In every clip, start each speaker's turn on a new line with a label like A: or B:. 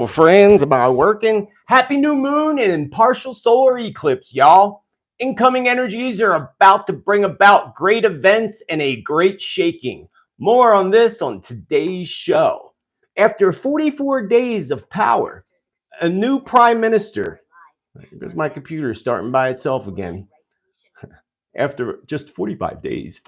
A: Well, friends, am I working? Happy new moon and partial solar eclipse, y'all. Incoming energies are about to bring about great events and a great shaking. More on this on today's show. After 44 days of power, a new prime minister. There's my computer starting by itself again. After just 44 days,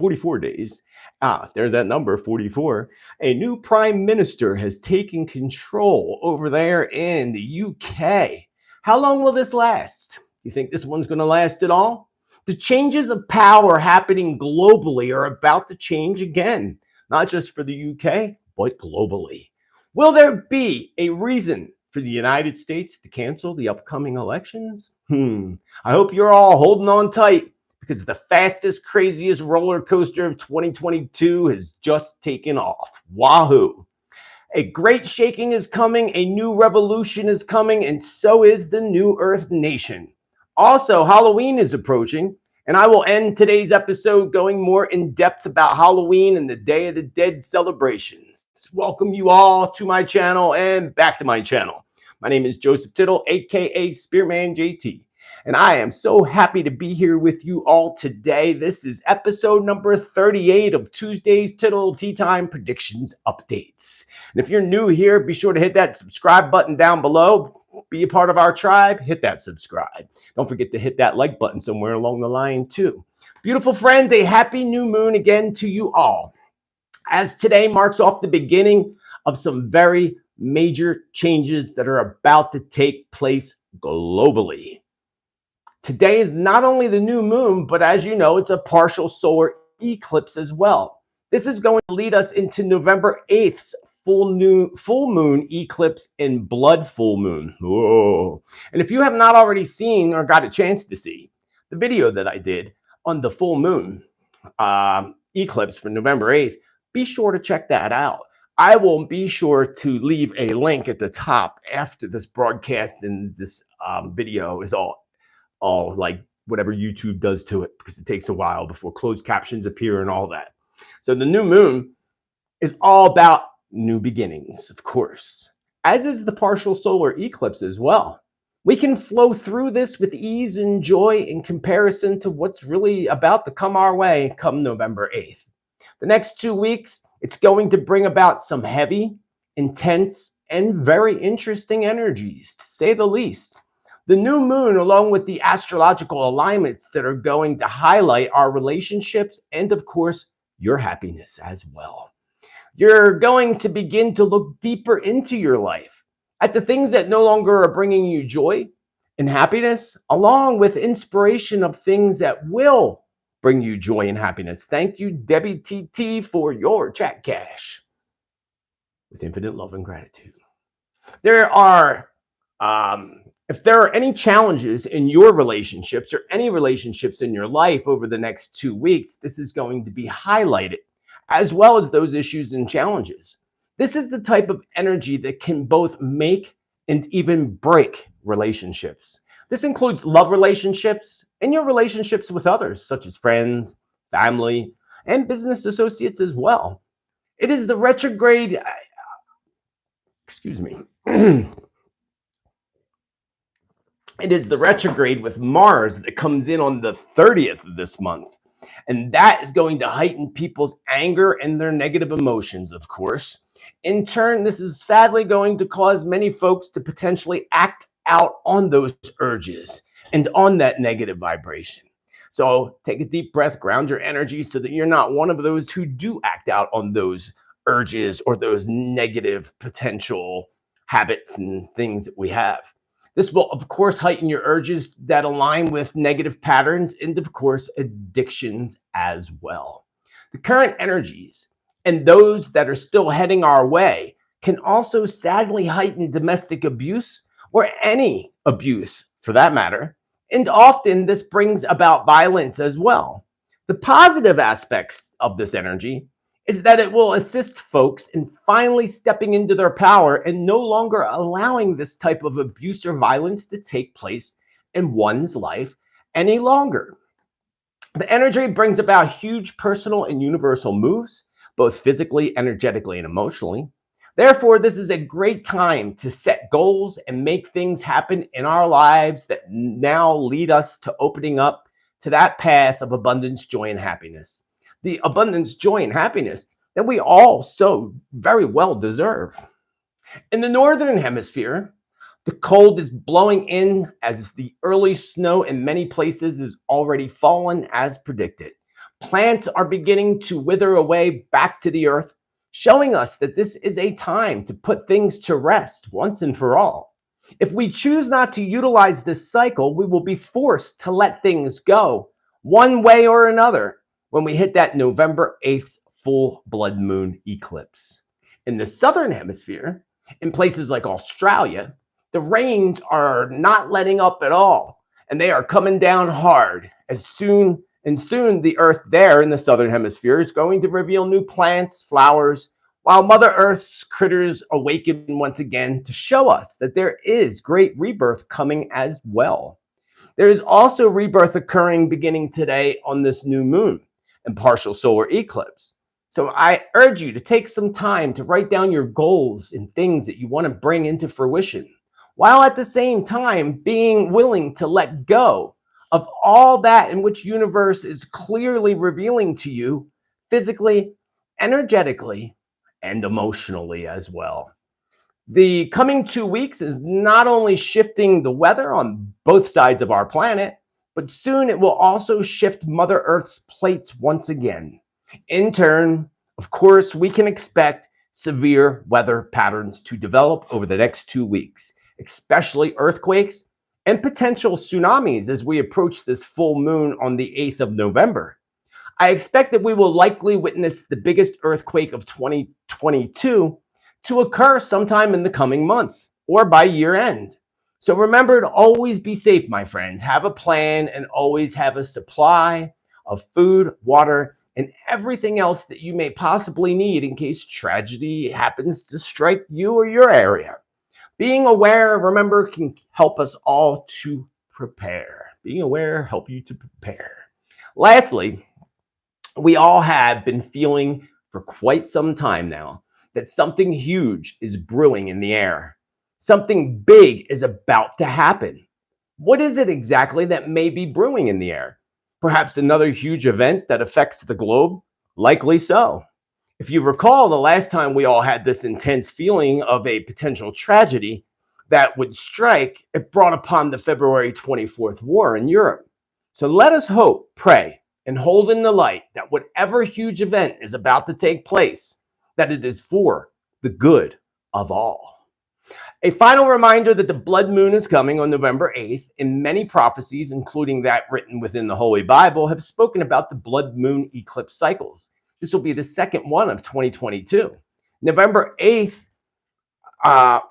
A: there's that number 44, a new prime minister has taken control over there in the UK. How long will this last? You think this one's going to last at all? The changes of power happening globally are about to change again, not just for the UK, but globally. Will there be a reason for the United States to cancel the upcoming elections? I hope you're all holding on tight, because the fastest, craziest roller coaster of 2022 has just taken off. Wahoo! A great shaking is coming, a new revolution is coming, and so is the new Earth Nation. Also, Halloween is approaching, and I will end today's episode going more in depth about Halloween and the Day of the Dead celebrations. Welcome you all to my channel and back to my channel. My name is Joseph Tittel, aka Spiritman JT. And I am so happy to be here with you all today. This is episode number 38 of Tuesday's Tittel Teatime Predictions Updates. And if you're new here, be sure to hit that subscribe button down below. Be a part of our tribe, hit that subscribe. Don't forget to hit that like button somewhere along the line too. Beautiful friends, a happy new moon again to you all. As today marks off the beginning of some very major changes that are about to take place globally. Today is not only the new moon, but as you know, it's a partial solar eclipse as well. This is going to lead us into November 8th's full moon eclipse and blood full moon. Whoa. And if you have not already seen or got a chance to see the video that I did on the full moon eclipse for November 8th, be sure to check that out. I will be sure to leave a link at the top after this broadcast, and this video is all like whatever YouTube does to it, because it takes a while before closed captions appear and all that. So the new moon is all about new beginnings, of course, as is the partial solar eclipse as well. We can flow through this with ease and joy in comparison to what's really about to come our way come November 8th. The next 2 weeks, it's going to bring about some heavy, intense, and very interesting energies, to say the least. The new moon, along with the astrological alignments that are going to highlight our relationships and, of course, your happiness as well. You're going to begin to look deeper into your life at the things that no longer are bringing you joy and happiness, along with inspiration of things that will bring you joy and happiness. Thank you, Debbie TT, for your chat cash. With infinite love and gratitude. If there are any challenges in your relationships or any relationships in your life over the next 2 weeks, this is going to be highlighted, as well as those issues and challenges. This is the type of energy that can both make and even break relationships. This includes love relationships and your relationships with others, such as friends, family, and business associates as well. It is the retrograde, It is the retrograde with Mars that comes in on the 30th of this month. And that is going to heighten people's anger and their negative emotions, of course. In turn, this is sadly going to cause many folks to potentially act out on those urges and on that negative vibration. So take a deep breath, ground your energy so that you're not one of those who do act out on those urges or those negative potential habits and things that we have. This will, of course, heighten your urges that align with negative patterns and, of course, addictions as well. The current energies and those that are still heading our way can also sadly heighten domestic abuse, or any abuse for that matter, and often this brings about violence as well. The positive aspects of this energy is that it will assist folks in finally stepping into their power and no longer allowing this type of abuse or violence to take place in one's life any longer. The energy brings about huge personal and universal moves, both physically, energetically, and emotionally. Therefore, this is a great time to set goals and make things happen in our lives that now lead us to opening up to that path of abundance, joy, and happiness. The abundance, joy, and happiness that we all so very well deserve. In the Northern Hemisphere, the cold is blowing in as the early snow in many places is already fallen as predicted. Plants are beginning to wither away back to the earth, showing us that this is a time to put things to rest once and for all. If we choose not to utilize this cycle, we will be forced to let things go one way or another when we hit that November 8th full blood moon eclipse. In the Southern Hemisphere, in places like Australia, the rains are not letting up at all, and they are coming down hard. Soon the earth there in the Southern Hemisphere is going to reveal new plants, flowers, while Mother Earth's critters awaken once again to show us that there is great rebirth coming as well. There is also rebirth occurring beginning today on this new moon and partial solar eclipse. So I urge you to take some time to write down your goals and things that you want to bring into fruition, while at the same time being willing to let go of all that in which universe is clearly revealing to you physically, energetically, and emotionally as well. The coming 2 weeks is not only shifting the weather on both sides of our planet, but soon it will also shift Mother Earth's plates once again. In turn, of course, we can expect severe weather patterns to develop over the next 2 weeks, especially earthquakes and potential tsunamis as we approach this full moon on the 8th of November. I expect that we will likely witness the biggest earthquake of 2022 to occur sometime in the coming month or by year end. So remember to always be safe, my friends. Have a plan and always have a supply of food, water, and everything else that you may possibly need in case tragedy happens to strike you or your area. Being aware, remember, can help us all to prepare. Being aware, help you to prepare. Lastly, we all have been feeling for quite some time now that something huge is brewing in the air. Something big is about to happen. What is it exactly that may be brewing in the air? Perhaps another huge event that affects the globe? Likely so. If you recall, the last time we all had this intense feeling of a potential tragedy that would strike, it brought upon the February 24th war in Europe. So let us hope, pray, and hold in the light that whatever huge event is about to take place, that it is for the good of all. A final reminder that the blood moon is coming on November 8th, and many prophecies, including that written within the Holy Bible, have spoken about the blood moon eclipse cycles. This will be the second one of 2022. November 8th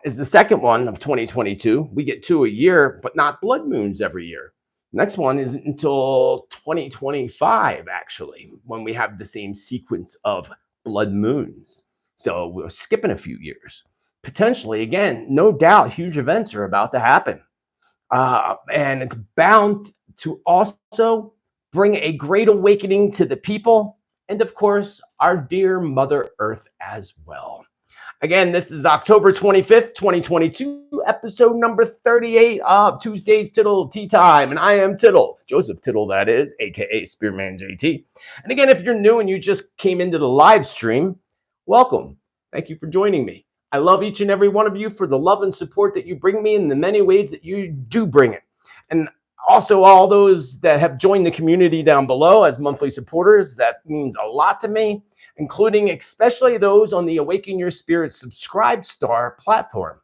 A: is the second one of 2022. We get two a year, but not blood moons every year. Next one isn't until 2025, actually, when we have the same sequence of blood moons. So we're skipping a few years. Potentially, again, no doubt, huge events are about to happen. And it's bound to also bring a great awakening to the people and, of course, our dear Mother Earth as well. Again, this is October 25th, 2022, episode number 38 of Tuesday's Tittle Tea Time. And I am Tittle, Joseph Tittel, that is, aka Spiritman JT. And again, if you're new and you just came into the live stream, welcome. Thank you for joining me. I love each and every one of you for the love and support that you bring me in the many ways that you do bring it. And also all those that have joined the community down below as monthly supporters, that means a lot to me, including especially those on the Awaken Your Spirit Subscribe Star platform,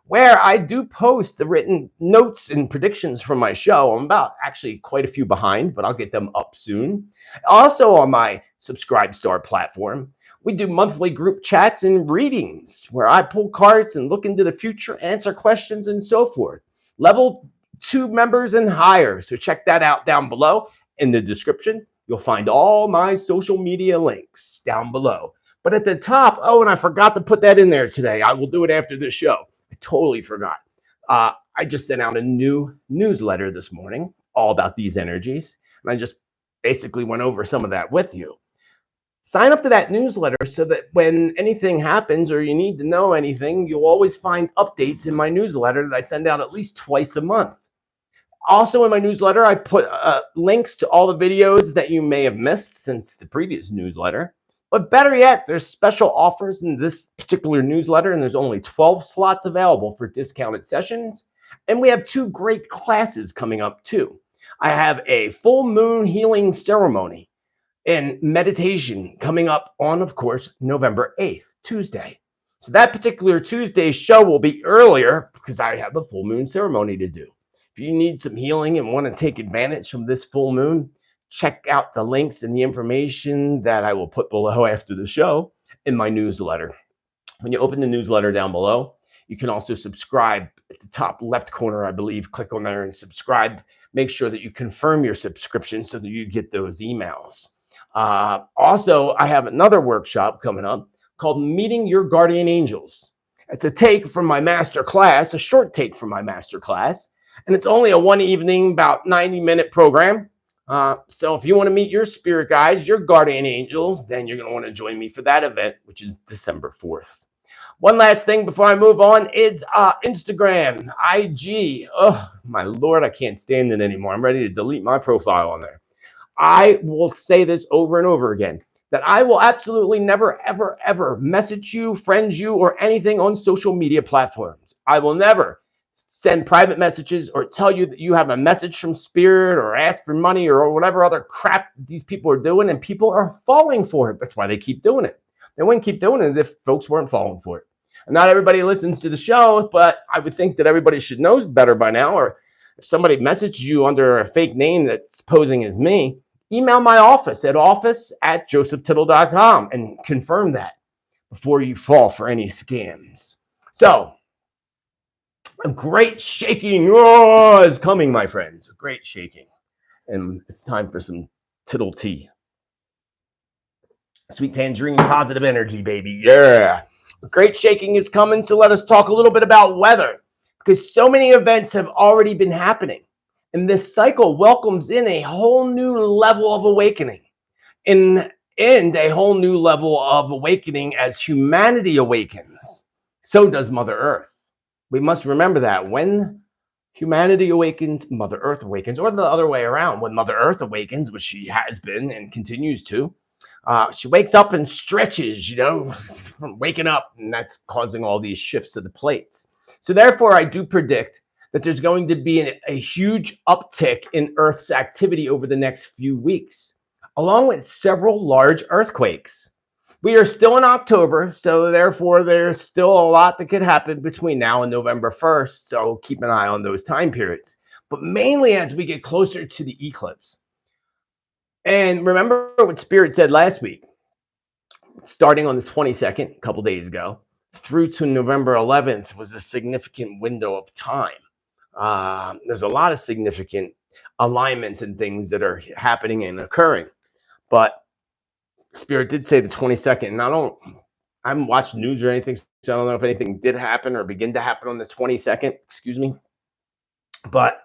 A: where I do post the written notes and predictions from my show. I'm about actually quite a few behind, but I'll get them up soon. Also on my Subscribe Star platform, we do monthly group chats and readings where I pull cards and look into the future, answer questions, and so forth. Level 2 members and higher. So check that out down below in the description. You'll find all my social media links down below. But at the top, oh, and I forgot to put that in there today. I will do it after this show. I totally forgot. I just sent out a new newsletter this morning all about these energies. And I just basically went over some of that with you. Sign up to that newsletter so that when anything happens or you need to know anything, you'll always find updates in my newsletter that I send out at least twice a month. Also in my newsletter, I put links to all the videos that you may have missed since the previous newsletter. But better yet, there's special offers in this particular newsletter, and there's only 12 slots available for discounted sessions. And we have 2 great classes coming up too. I have a full moon healing ceremony and meditation coming up on, of course, November 8th, Tuesday. So that particular Tuesday show will be earlier because I have a full moon ceremony to do. If you need some healing and want to take advantage of this full moon, check out the links and the information that I will put below after the show in my newsletter. When you open the newsletter down below, you can also subscribe at the top left corner, I believe. Click on there and subscribe. Make sure that you confirm your subscription so that you get those emails. Also, I have another workshop coming up called Meeting Your Guardian Angels. It's a take from my master class, a short take from my master class, and it's only a one evening, about 90-minute program. So if you want to meet your spirit guides, your guardian angels, then you're going to want to join me for that event, which is December 4th. One last thing before I move on is Instagram, IG. Oh, my Lord, I can't stand it anymore. I'm ready to delete my profile on there. I will say this over and over again, that I will absolutely never, ever, ever message you, friend you, or anything on social media platforms. I will never send private messages or tell you that you have a message from spirit or ask for money or whatever other crap these people are doing, and people are falling for it. That's why they keep doing it. They wouldn't keep doing it if folks weren't falling for it. And not everybody listens to the show, but I would think that everybody should know better by now. Or if somebody messages you under a fake name that's posing as me, email my office at office@josephtittel.com and confirm that before you fall for any scams. So, a great shaking is coming, my friends. A great shaking. And it's time for some Tittel tea. Sweet tangerine, positive energy, baby. Yeah. A great shaking is coming, so let us talk a little bit about weather, because so many events have already been happening. And this cycle welcomes in a whole new level of awakening. And a whole new level of awakening as humanity awakens. So does Mother Earth. We must remember that when humanity awakens, Mother Earth awakens, or the other way around. When Mother Earth awakens, which she has been and continues to, she wakes up and stretches, from waking up, and that's causing all these shifts of the plates. So therefore, I do predict that there's going to be a huge uptick in Earth's activity over the next few weeks, along with several large earthquakes. We are still in October, so therefore there's still a lot that could happen between now and November 1st, so keep an eye on those time periods. But mainly as we get closer to the eclipse. And remember what Spirit said last week, starting on the 22nd, a couple days ago, through to November 11th was a significant window of time. There's a lot of significant alignments and things that are happening and occurring. But Spirit did say the 22nd, and I haven't watched news or anything, so I don't know if anything did happen or begin to happen on the 22nd, but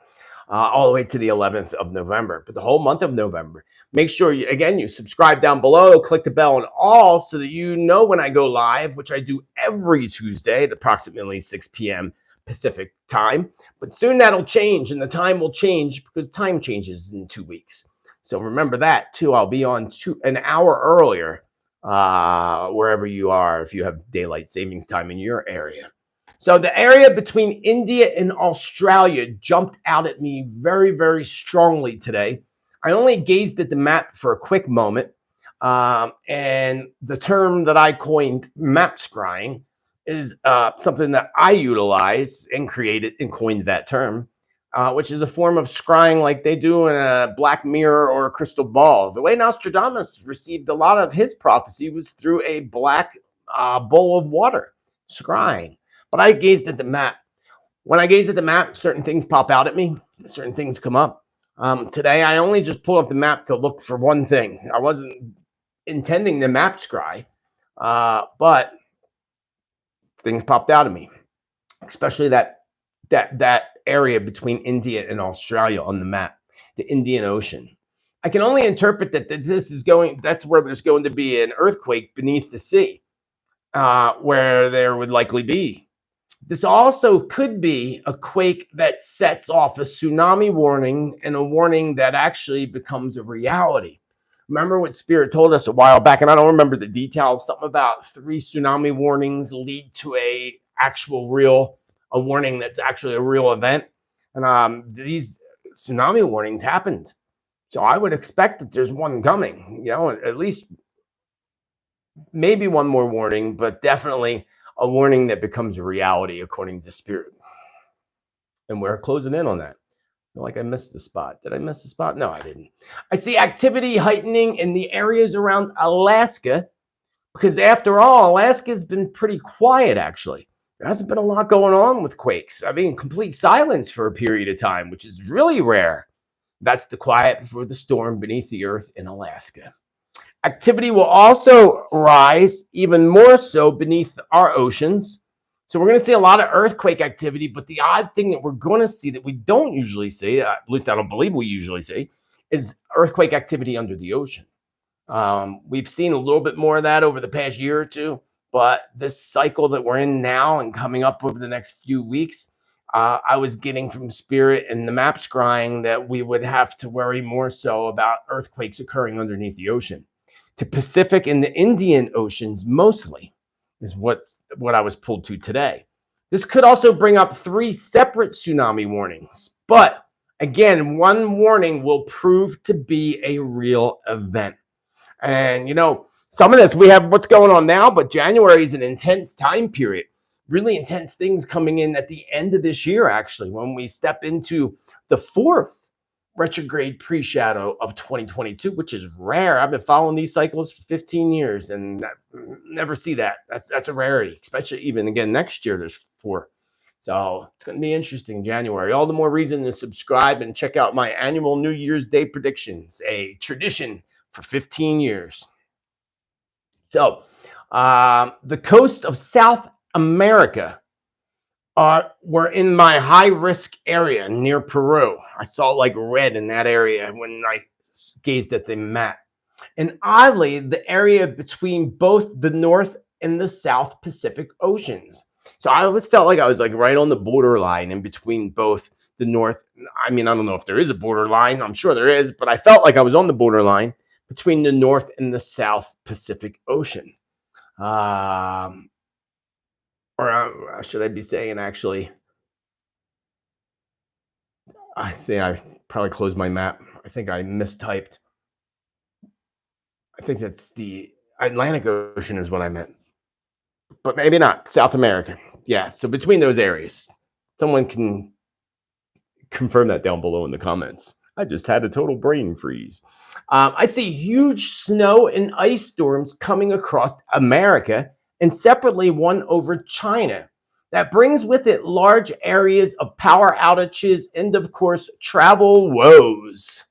A: all the way to the 11th of November, but the whole month of November. Make sure, you subscribe down below, click the bell on all so that you know when I go live, which I do every Tuesday at approximately 6 p.m. Pacific time. But soon that'll change, and the time will change because time changes in 2 weeks. So remember that too. I'll be on an hour earlier wherever you are if you have daylight savings time in your area. So the area between India and Australia jumped out at me very, very strongly today. I only gazed at the map for a quick moment, and the term that I coined, map scrying, is something that I utilize and created and coined that term, which is a form of scrying like they do in a black mirror or a crystal ball. The way Nostradamus received a lot of his prophecy was through a black bowl of water, scrying. But I gazed at the map. When I gaze at the map, certain things pop out at me, certain things come up. Today, I only just pulled up the map to look for one thing. I wasn't intending to map scry, but things popped out at me, especially that area between India and Australia on the map, the Indian Ocean. I can only interpret that that's where there's going to be an earthquake beneath the sea, where there would likely be. This also could be a quake that sets off a tsunami warning, and a warning that actually becomes a reality. Remember what Spirit told us a while back, and I don't remember the details, something about 3 tsunami warnings lead to a warning that's actually a real event. And these tsunami warnings happened. So I would expect that there's one coming, at least maybe one more warning, but definitely a warning that becomes a reality according to Spirit. And we're closing in on that. I feel like I missed the spot. Did I miss the spot? No, I didn't. I see activity heightening in the areas around Alaska, because after all, Alaska's been pretty quiet, actually. There hasn't been a lot going on with quakes. I mean, complete silence for a period of time, which is really rare. That's the quiet before the storm beneath the earth in Alaska. Activity will also rise even more so beneath our oceans. So we're going to see a lot of earthquake activity, but the odd thing that we're going to see that we don't usually see, at least I don't believe we usually see, is earthquake activity under the ocean. We've seen a little bit more of that over the past year or two, but this cycle that we're in now and coming up over the next few weeks, I was getting from Spirit and the map scrying that we would have to worry more so about earthquakes occurring underneath the ocean. To Pacific and the Indian Oceans mostly is what I was pulled to today. This could also bring up 3 separate tsunami warnings, but again, one warning will prove to be a real event. And some of this, we have what's going on now, but January is an intense time period. Really intense things coming in at the end of this year, actually, when we step into the 4th retrograde pre-shadow of 2022, which is rare. I've been following these cycles for 15 years and never see that. That's a rarity, especially even again next year there's 4. So it's going to be interesting, January. All the more reason to subscribe and check out my annual New Year's Day predictions, a tradition for 15 years. So the coast of South America were in my high risk area near Peru. I saw like red in that area when I gazed at the map. And oddly, the area between both the North and the South Pacific Oceans. So I always felt like I was like right on the borderline in between both the North. I mean, I don't know if there is a borderline. I'm sure there is, but I felt like I was on the borderline between the North and the South Pacific Ocean. Or should I be saying, actually, I probably closed my map. I think I mistyped. I think that's the Atlantic Ocean is what I meant. But maybe not. South America. Yeah, so between those areas. Someone can confirm that down below in the comments. I just had a total brain freeze. I see huge snow and ice storms coming across America, and separately one over China. That brings with it large areas of power outages and, of course, travel woes.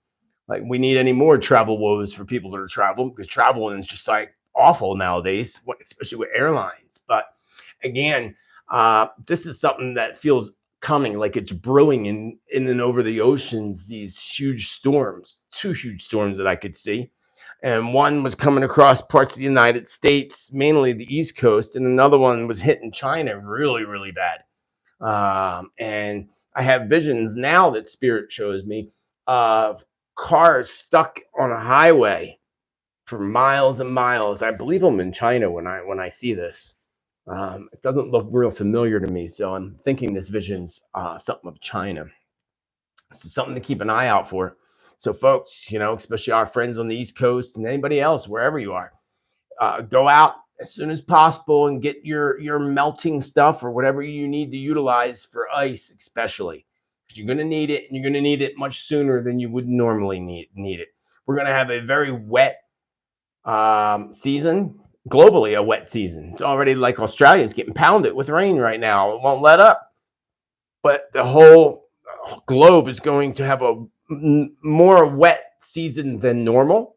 A: Like, we need any more travel woes for people that are traveling, because traveling is just like awful nowadays, especially with airlines. But again, this is something that feels coming, like it's brewing in and over the oceans, these huge storms, 2 huge storms that I could see. And one was coming across parts of the United States, mainly the East Coast, and another one was hitting China really, really bad. And I have visions now that Spirit shows me of cars stuck on a highway for miles and miles. I believe I'm in China when I see this. It doesn't look real familiar to me, so I'm thinking this vision's something of China. So something to keep an eye out for. So folks, especially our friends on the East Coast and anybody else, wherever you are, go out as soon as possible and get your melting stuff or whatever you need to utilize for ice, especially. Because you're going to need it, and you're going to need it much sooner than you would normally need it. We're going to have a very wet season, globally a wet season. It's already like Australia's getting pounded with rain right now. It won't let up. But the whole globe is going to have a more wet season than normal.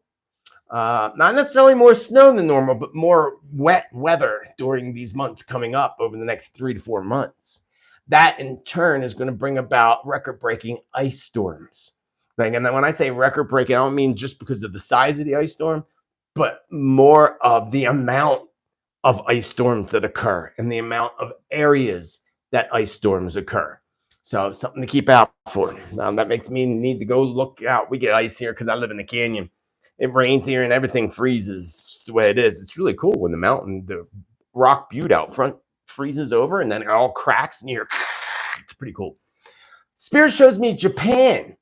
A: Not necessarily more snow than normal, but more wet weather during these months coming up over the next 3 to 4 months. That in turn is going to bring about record-breaking ice storms. thing. And then when I say record breaking, I don't mean just because of the size of the ice storm, but more of the amount of ice storms that occur and the amount of areas that ice storms occur. So something to keep out for. That makes me need to go look out. We get ice here because I live in the canyon. It rains here and everything freezes. It's just the way it is. It's really cool when the rock butte out front freezes over and then it all cracks and you're, it's pretty cool. Spirit shows me Japan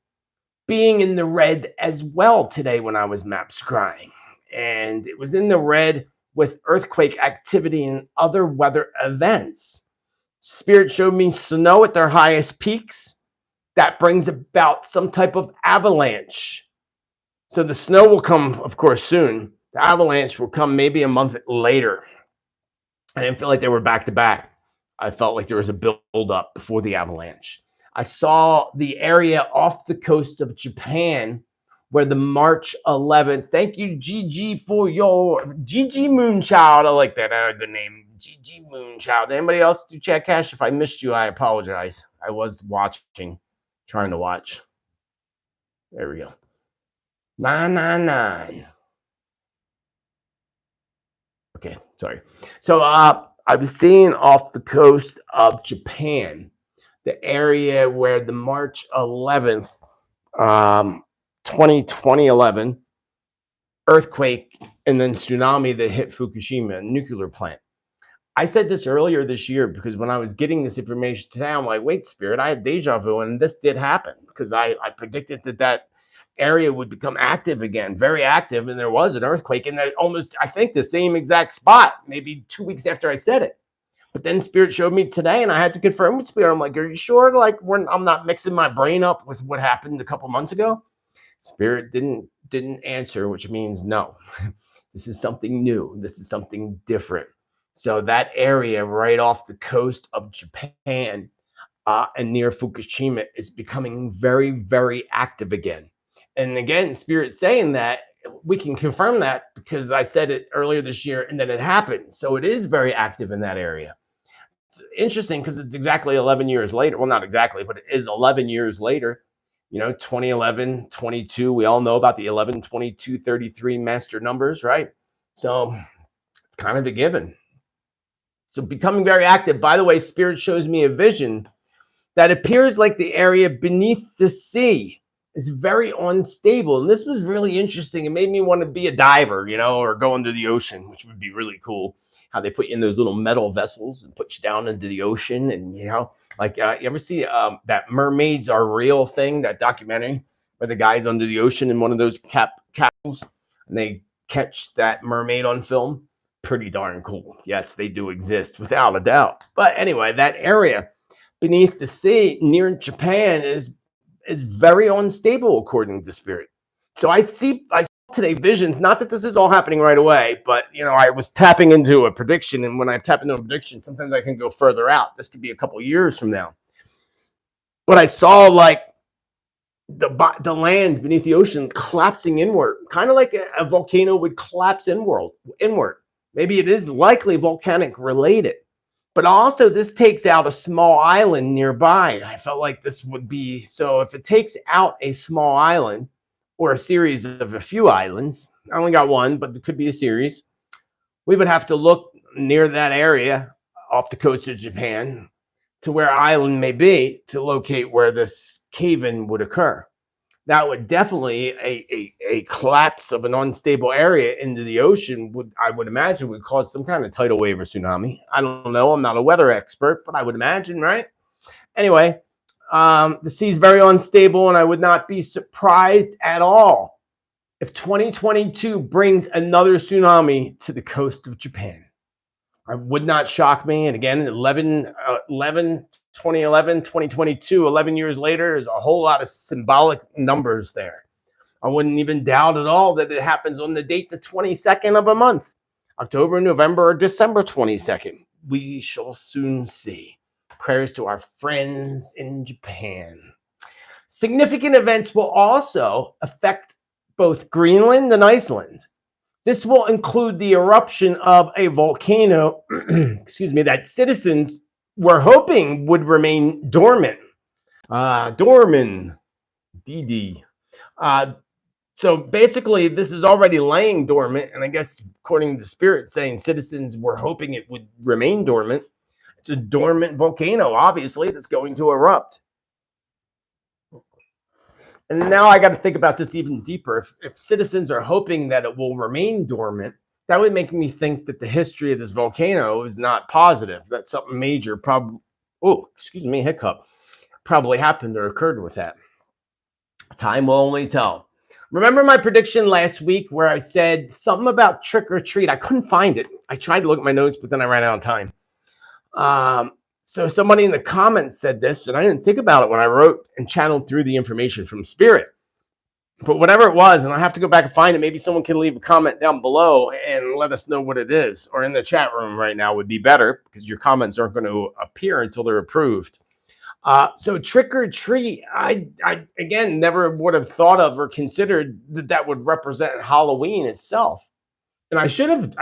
A: being in the red as well today when I was map scrying. And it was in the red with earthquake activity and other weather events. Spirit showed me snow at their highest peaks. That brings about some type of avalanche. So the snow will come, of course, soon. The avalanche will come maybe a month later. I didn't feel like they were back to back. I felt like there was a build up before the avalanche. I saw the area off the coast of Japan where the March 11th, thank you, Gigi, for your Gigi Moonchild. I like that. The name Gigi Moonchild. Anybody else do chat cash? If I missed you, I apologize. I was watching, trying to watch. There we go. 999. Okay, sorry. So I was seeing off the coast of Japan, the area where the March 11th, 2011 earthquake and then tsunami that hit Fukushima nuclear plant. I said this earlier this year because when I was getting this information today, I'm like, wait, Spirit, I have deja vu, and this did happen because I predicted that area would become active again, very active, and there was an earthquake in almost, I think, the same exact spot, maybe 2 weeks after I said it. But then Spirit showed me today, and I had to confirm with Spirit. I'm like, are you sure? Like, I'm not mixing my brain up with what happened a couple months ago? Spirit didn't answer, which means no. This is something new. This is something different. So that area right off the coast of Japan and near Fukushima is becoming very, very active again. And again, Spirit saying that, we can confirm that because I said it earlier this year and then it happened. So it is very active in that area. It's interesting because it's exactly 11 years later. Well, not exactly, but it is 11 years later. 2011, 22, we all know about the 11, 22, 33 master numbers, right? So it's kind of a given. So becoming very active. By the way, Spirit shows me a vision that appears like the area beneath the sea is very unstable. And this was really interesting. It made me want to be a diver, or go into the ocean, which would be really cool. How they put you in those little metal vessels and put you down into the ocean. And, you ever see that Mermaids Are Real thing, that documentary where the guy's under the ocean in one of those capsules and they catch that mermaid on film? Pretty darn cool. Yes, they do exist without a doubt. But anyway, that area beneath the sea near Japan is very unstable according to Spirit. So I saw today visions, not that this is all happening right away, but I was tapping into a prediction, and when I tap into a prediction, sometimes I can go further out. This could be a couple years from now. But I saw like the land beneath the ocean collapsing inward, kind of like a volcano would collapse inward. Maybe it is likely volcanic related. But also this takes out a small island nearby. I felt like this would be, so if it takes out a small island or a series of a few islands, I only got one, but it could be a series, we would have to look near that area off the coast of Japan to where island may be to locate where this cave-in would occur. That would definitely, a collapse of an unstable area into the ocean I would imagine would cause some kind of tidal wave or tsunami. I don't know. I'm not a weather expert, but I would imagine, right? Anyway, the sea is very unstable, and I would not be surprised at all if 2022 brings another tsunami to the coast of Japan. It would not shock me. And again, 2011, 2022, 11 years later, there's a whole lot of symbolic numbers there. I wouldn't even doubt at all that it happens on the date, the 22nd of a month, October, November, or December 22nd. We shall soon see. Prayers to our friends in Japan. Significant events will also affect both Greenland and Iceland. This will include the eruption of a volcano, that citizens were hoping would remain dormant. Dorman, DD. So basically, this is already laying dormant, and I guess according to Spirit saying citizens were hoping it would remain dormant. It's a dormant volcano, obviously, that's going to erupt. And now I got to think about this even deeper. If citizens are hoping that it will remain dormant, that would make me think that the history of this volcano is not positive. That something major probably, hiccup, probably happened or occurred with that. Time will only tell. Remember my prediction last week where I said something about trick or treat? I couldn't find it. I tried to look at my notes, but then I ran out of time. So somebody in the comments said this, and I didn't think about it when I wrote and channeled through the information from Spirit. But whatever it was, and I have to go back and find it, maybe someone can leave a comment down below and let us know what it is, or in the chat room right now would be better because your comments aren't going to appear until they're approved. So trick or treat, I again never would have thought of or considered that would represent Halloween itself. And I should have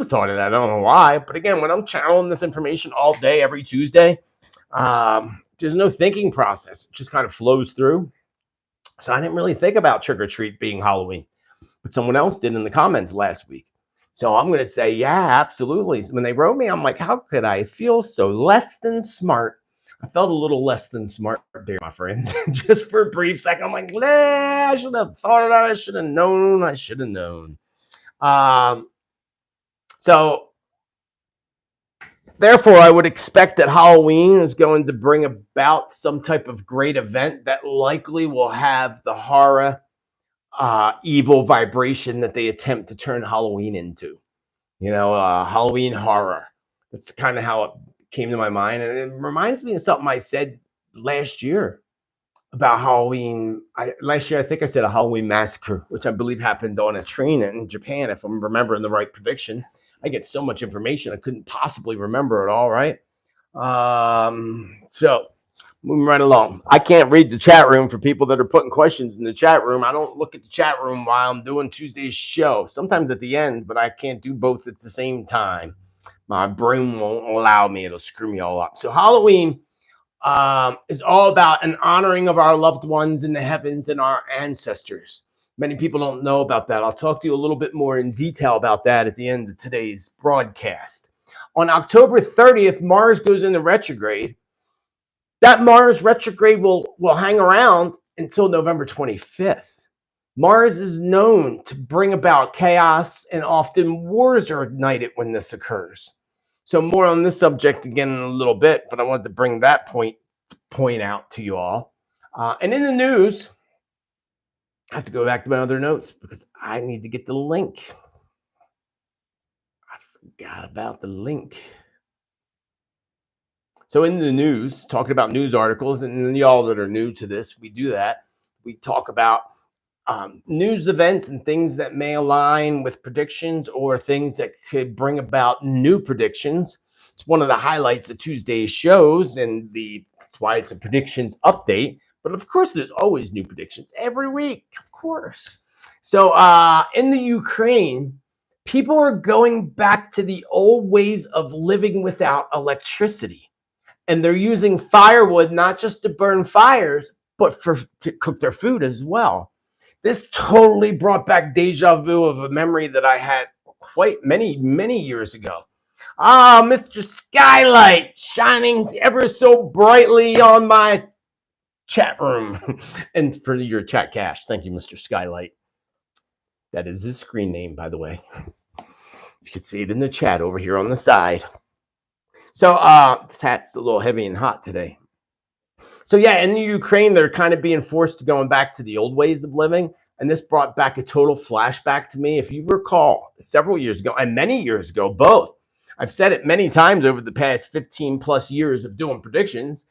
A: thought of that. I don't know why, but again, when I'm channeling this information all day, every Tuesday, there's no thinking process. It just kind of flows through. So I didn't really think about trick or treat being Halloween, but someone else did in the comments last week. So I'm going to say, yeah, absolutely. When they wrote me, I'm like, how could I feel so less than smart? I felt a little less than smart there, my friends. Just for a brief second, I'm like, I should have thought of that. I should have known. I should have known. So therefore, I would expect that Halloween is going to bring about some type of great event that likely will have the horror, evil vibration that they attempt to turn Halloween into. Halloween horror. That's kind of how it came to my mind. And it reminds me of something I said last year about Halloween. Last year, I think I said a Halloween massacre, which I believe happened on a train in Japan, if I'm remembering the right prediction. I get so much information, I couldn't possibly remember it all, right? So moving right along. I can't read the chat room for people that are putting questions in the chat room. I don't look at the chat room while I'm doing Tuesday's show. Sometimes at the end, but I can't do both at the same time. My brain won't allow me. It'll screw me all up. So Halloween is all about an honoring of our loved ones in the heavens and our ancestors. Many people don't know about that. I'll talk to you a little bit more in detail about that at the end of today's broadcast. On October 30th, Mars goes into retrograde. That Mars retrograde will hang around until November 25th. Mars is known to bring about chaos, and often wars are ignited when this occurs. So more on this subject again in a little bit, but I wanted to bring that point out to you all. And in the news, I have to go back to my other notes because I need to get the link. I forgot about the link. So in the news, talking about news articles, and y'all that are new to this, we do that. We talk about news events and things that may align with predictions or things that could bring about new predictions. It's one of the highlights of Tuesday's shows, and that's why it's a predictions update. But of course, there's always new predictions every week, of course. So in the Ukraine, people are going back to the old ways of living without electricity. And they're using firewood, not just to burn fires, but to cook their food as well. This totally brought back deja vu of a memory that I had quite many years ago. Mr. Skylight shining ever so brightly on my chat room. And for your chat cache, thank you, Mr. Skylight. That is his screen name, by the way. You can see it in the chat over here on the side. So this hat's a little heavy and hot today. So yeah, in the Ukraine, they're kind of being forced to going back to the old ways of living. And this brought back a total flashback to me. If you recall, several years ago and many years ago, both. I've said it many times over the past 15 plus years of doing predictions,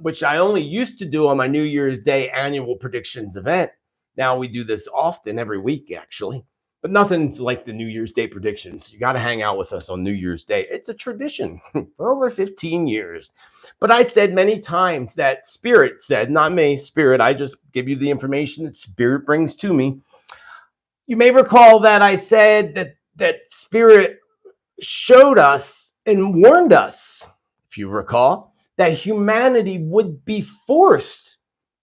A: which I only used to do on my New Year's Day annual predictions event. Now we do this often, every week, actually. But nothing's like the New Year's Day predictions. You got to hang out with us on New Year's Day. It's a tradition for over 15 years. But I said many times that Spirit said, not me, Spirit, I just give you the information that Spirit brings to me. You may recall that I said that Spirit showed us and warned us, if you recall, that humanity would be forced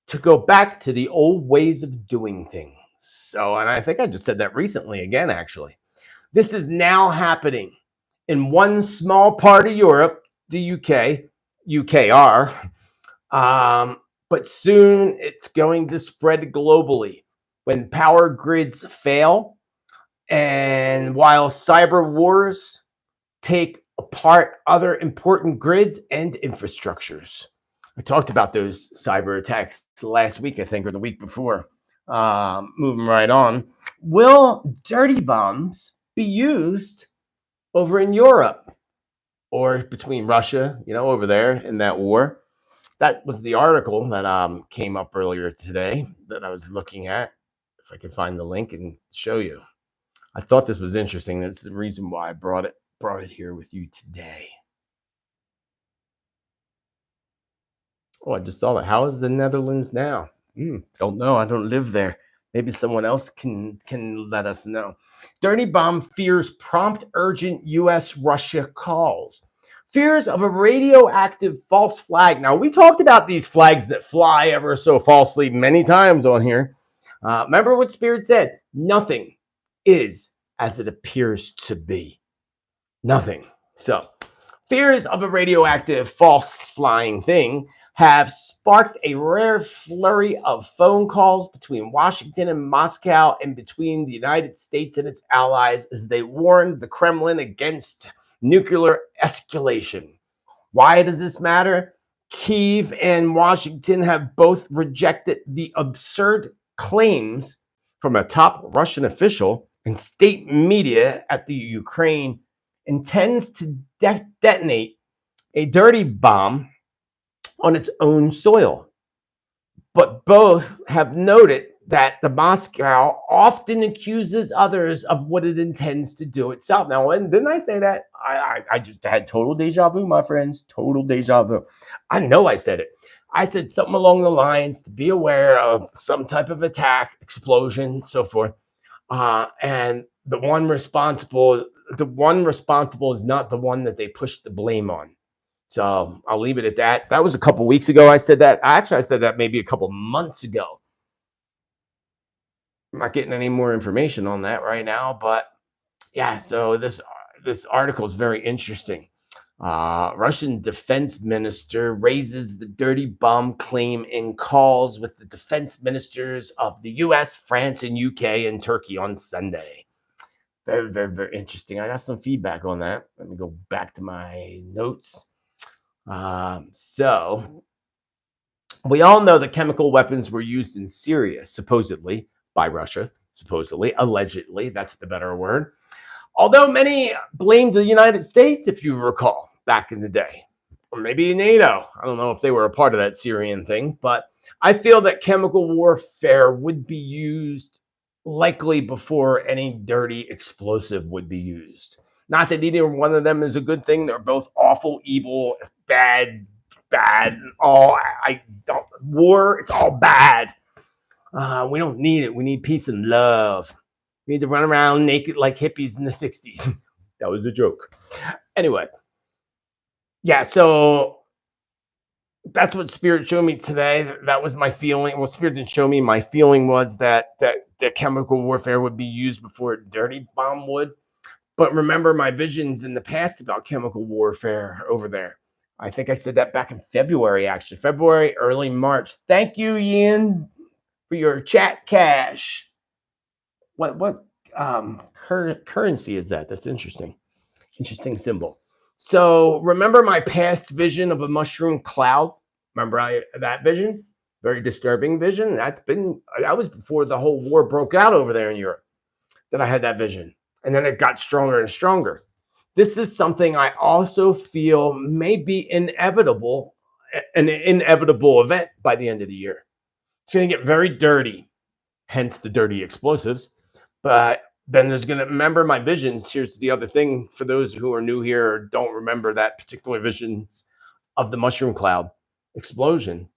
A: to go back to the old ways of doing things. So, and I think I just said that recently again, actually. This is now happening in one small part of Europe, the UK, UKR, but soon it's going to spread globally when power grids fail and while cyber wars take apart other important grids and infrastructures. I talked about those cyber attacks last week, I think, or the week before. Moving right on. Will dirty bombs be used over in Europe or between Russia, over there in that war? That was the article that came up earlier today that I was looking at. If I can find the link and show you. I thought this was interesting. That's the reason why I brought it here with you today. Oh, I just saw that. How is the Netherlands now? Don't know. I don't live there. Maybe someone else can let us know. Dirty bomb fears prompt urgent U.S.-Russia calls. Fears of a radioactive false flag. Now, we talked about these flags that fly ever so falsely many times on here. Remember what Spirit said? Nothing is as it appears to be. Nothing. So, fears of a radioactive false flying thing have sparked a rare flurry of phone calls between Washington and Moscow and between the United States and its allies as they warned the Kremlin against nuclear escalation. Why does this matter? Kyiv and Washington have both rejected the absurd claims from a top Russian official and state media at the Ukraine intends to detonate a dirty bomb on its own soil. But both have noted that the Moscow often accuses others of what it intends to do itself. Now, and didn't I say that? I just had total deja vu, my friends. Total deja vu. I know I said it. I said something along the lines to be aware of some type of attack, explosion, so forth. And the one responsible is not the one that they push the blame on. So I'll leave it at that. That was a couple weeks ago. I said that. Actually, I said that maybe a couple months ago. I'm not getting any more information on that right now, but yeah. So this article is very interesting. Russian defense minister raises the dirty bomb claim in calls with the defense ministers of the U.S., France, and UK and Turkey on Sunday. Very, very, very interesting. I got some feedback on that. Let me go back to my notes. So we all know that chemical weapons were used in Sirius, supposedly by Russia, allegedly, that's the better word. Although many blamed the United States, if you recall, back in the day, or maybe NATO. I don't know if they were a part of that Syrian thing, but I feel that chemical warfare would be used likely before any dirty explosive would be used. Not that either one of them is a good thing. They're both awful, evil, bad, war, it's all bad. We don't need it. We need peace and love. We need to run around naked like hippies in the 60s. That was a joke. Anyway. Yeah, so that's what Spirit showed me today. That was my feeling. Well, Spirit didn't show me. My feeling was that the chemical warfare would be used before a dirty bomb would. But remember my visions in the past about chemical warfare over there. I think I said that back in February, actually. February, early March. Thank you, Ian, for your chat cash. What currency is that? That's interesting. Interesting symbol. So remember my past vision of a mushroom cloud? Remember that vision? Very disturbing vision. That was before the whole war broke out over there in Europe that I had that vision. And then it got stronger and stronger. This is something I also feel may be inevitable, an inevitable event by the end of the year. It's going to get very dirty, hence the dirty explosives. But then there's going to, remember my visions. Here's the other thing for those who are new here or don't remember that particular visions of the mushroom cloud explosion.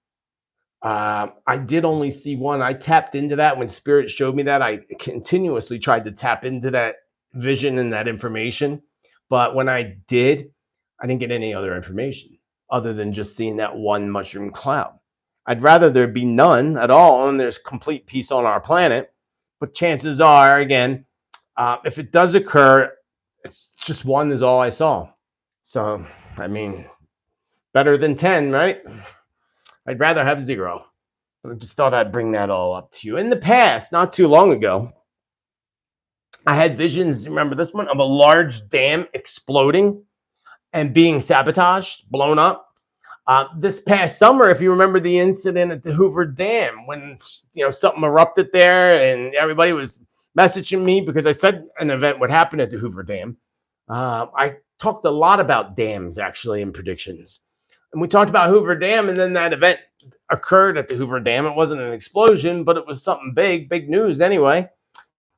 A: I did only see one. I tapped into that when Spirit showed me that. I continuously tried to tap into that vision and that information. But when I did, I didn't get any other information other than just seeing that one mushroom cloud. I'd rather there be none at all and there's complete peace on our planet. But chances are, again, if it does occur, it's just one is all I saw. So, I mean, better than 10, right? I'd rather have 0. I just thought I'd bring that all up to you. In the past, not too long ago, I had visions, remember this one, of a large dam exploding and being sabotaged, blown up. This past summer, if you remember the incident at the Hoover Dam, when something erupted there, and everybody was messaging me because I said an event would happen at the Hoover Dam. I talked a lot about dams actually in predictions, and we talked about Hoover Dam, and then that event occurred at the Hoover Dam. It wasn't an explosion, but it was something big news anyway.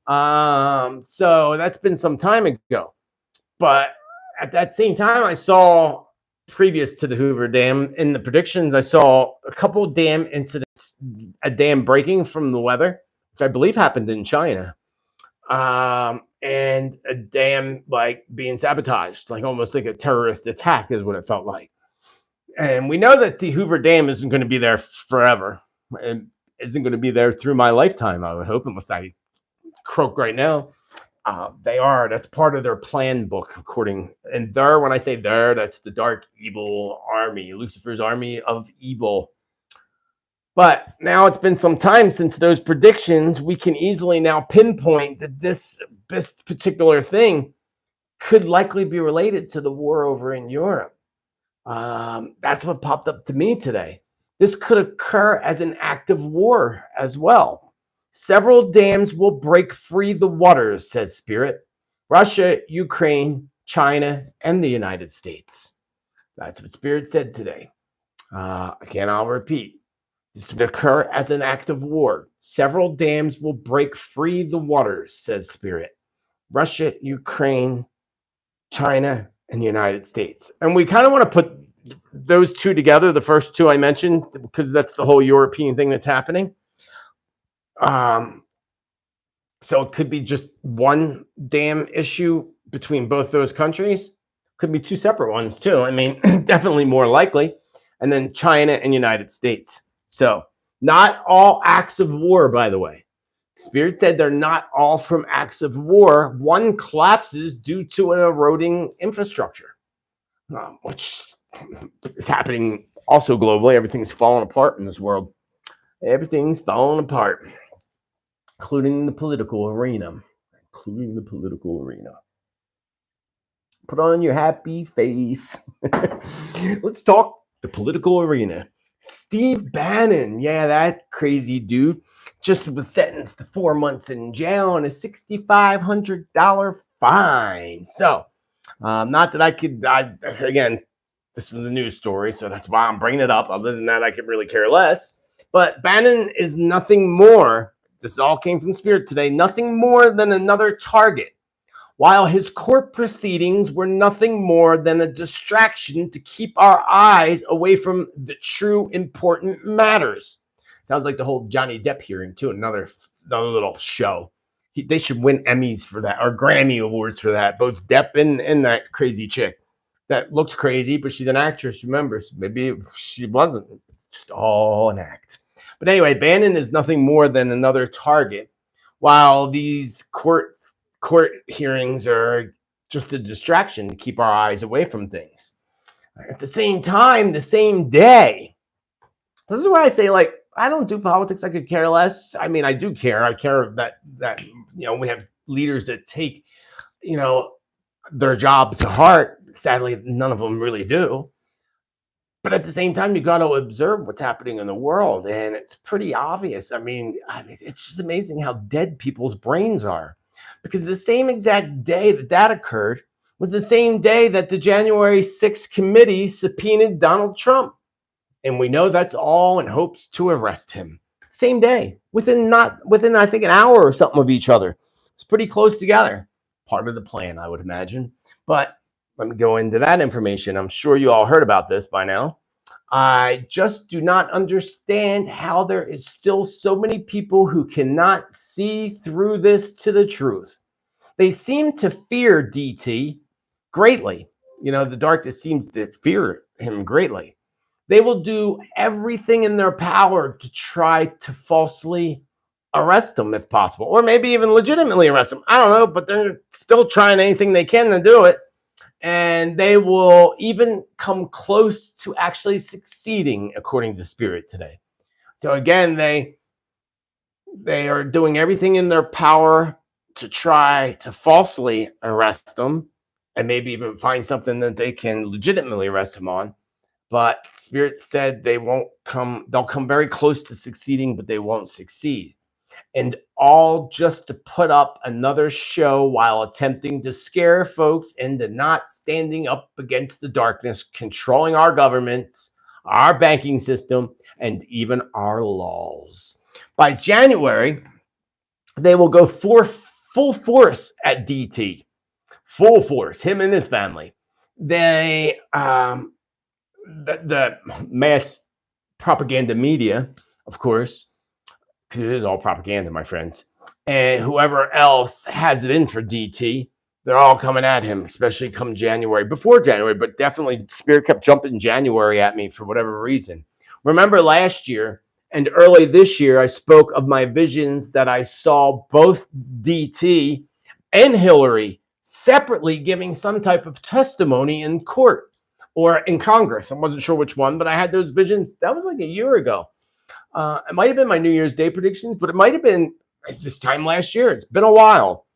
A: So that's been some time ago, but at that same time, I saw, previous to the Hoover Dam, in the predictions, I saw a couple dam incidents, a dam breaking from the weather, which I believe happened in China, and a dam like being sabotaged, like almost like a terrorist attack is what it felt like. And we know that the Hoover Dam isn't going to be there forever. It isn't going to be there through my lifetime, I would hope, unless I croak right now. That's part of their plan book, according, and when I say that's the dark evil army, Lucifer's army of evil. But now it's been some time since those predictions. We can easily now pinpoint that this particular thing could likely be related to the war over in Europe. That's what popped up to me today. This could occur as an act of war as well. Several dams will break free the waters, says Spirit. Russia, Ukraine, China, and the United States. That's what Spirit said today. Again, I'll repeat. This would occur as an act of war. Several dams will break free the waters, says Spirit. Russia, Ukraine, China, and the United States. And we kind of want to put those two together, the first two I mentioned, because that's the whole European thing that's happening. So it could be just one dam issue between both those countries. Could be two separate ones too. I mean, definitely more likely. And then China and United States. So not all acts of war, by the way. Spirit said they're not all from acts of war. One collapses due to an eroding infrastructure, which is happening also globally. Everything's falling apart in this world. Everything's falling apart, including the political arena. Put on your happy face. Let's talk the political arena. Steve Bannon, yeah, that crazy dude, just was sentenced to 4 months in jail and a $6,500 fine. So, not that again, this was a news story, so that's why I'm bringing it up. Other than that, I could really care less. But Bannon is nothing more, this all came from Spirit today, nothing more than another target, while his court proceedings were nothing more than a distraction to keep our eyes away from the true important matters. Sounds like the whole Johnny Depp hearing, too, another little show. They should win Emmys for that, or Grammy Awards for that, both Depp and that crazy chick. That looks crazy, but she's an actress, remember. Maybe she wasn't. It's just all an act. But anyway, Bannon is nothing more than another target, while these court hearings are just a distraction to keep our eyes away from things. At the same time, the same day, this is where I say, like, I don't do politics. I could care less. I mean, I do care. I care that we have leaders that take, their job to heart. Sadly, none of them really do. But at the same time, you got to observe what's happening in the world, and it's pretty obvious. I mean, it's just amazing how dead people's brains are, because the same exact day that occurred was the same day that the January 6th committee subpoenaed Donald Trump, and we know that's all in hopes to arrest him. Same day, within I think an hour or something of each other. It's pretty close together. Part of the plan, I would imagine. But let me go into that information. I'm sure you all heard about this by now. I just do not understand how there is still so many people who cannot see through this to the truth. They seem to fear DT greatly. The darkness seems to fear him greatly. They will do everything in their power to try to falsely arrest them if possible, or maybe even legitimately arrest them. I don't know, but they're still trying anything they can to do it. And they will even come close to actually succeeding, according to Spirit today. So again, they are doing everything in their power to try to falsely arrest them and maybe even find something that they can legitimately arrest him on. But Spirit said they'll come very close to succeeding, but they won't succeed. And all just to put up another show while attempting to scare folks into not standing up against the darkness, controlling our governments, our banking system, and even our laws. By January, they will go full force at DT. Full force, him and his family. The mass propaganda media, of course, because it is all propaganda, my friends, and whoever else has it in for DT, they're all coming at him, especially come January. Before January, but definitely Spirit kept jumping January at me for whatever reason. Remember last year and early this year, I spoke of my visions that I saw both DT and Hillary separately giving some type of testimony in court or in Congress. I wasn't sure which one, but I had those visions. That was like a year ago. It might have been my New Year's Day predictions, but it might have been this time last year. It's been a while.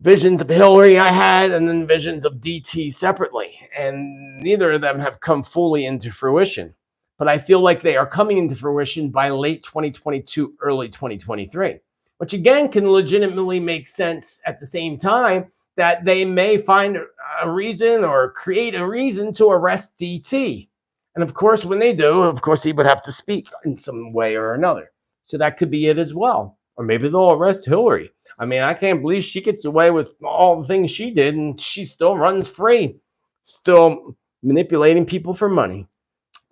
A: Visions of Hillary I had, and then visions of DT separately. And neither of them have come fully into fruition. But I feel like they are coming into fruition by late 2022, early 2023, which again can legitimately make sense at the same time that they may find a reason or create a reason to arrest DT. And of course, when they do, of course, he would have to speak in some way or another. So that could be it as well. Or maybe they'll arrest Hillary. I mean, I can't believe she gets away with all the things she did and she still runs free, still manipulating people for money.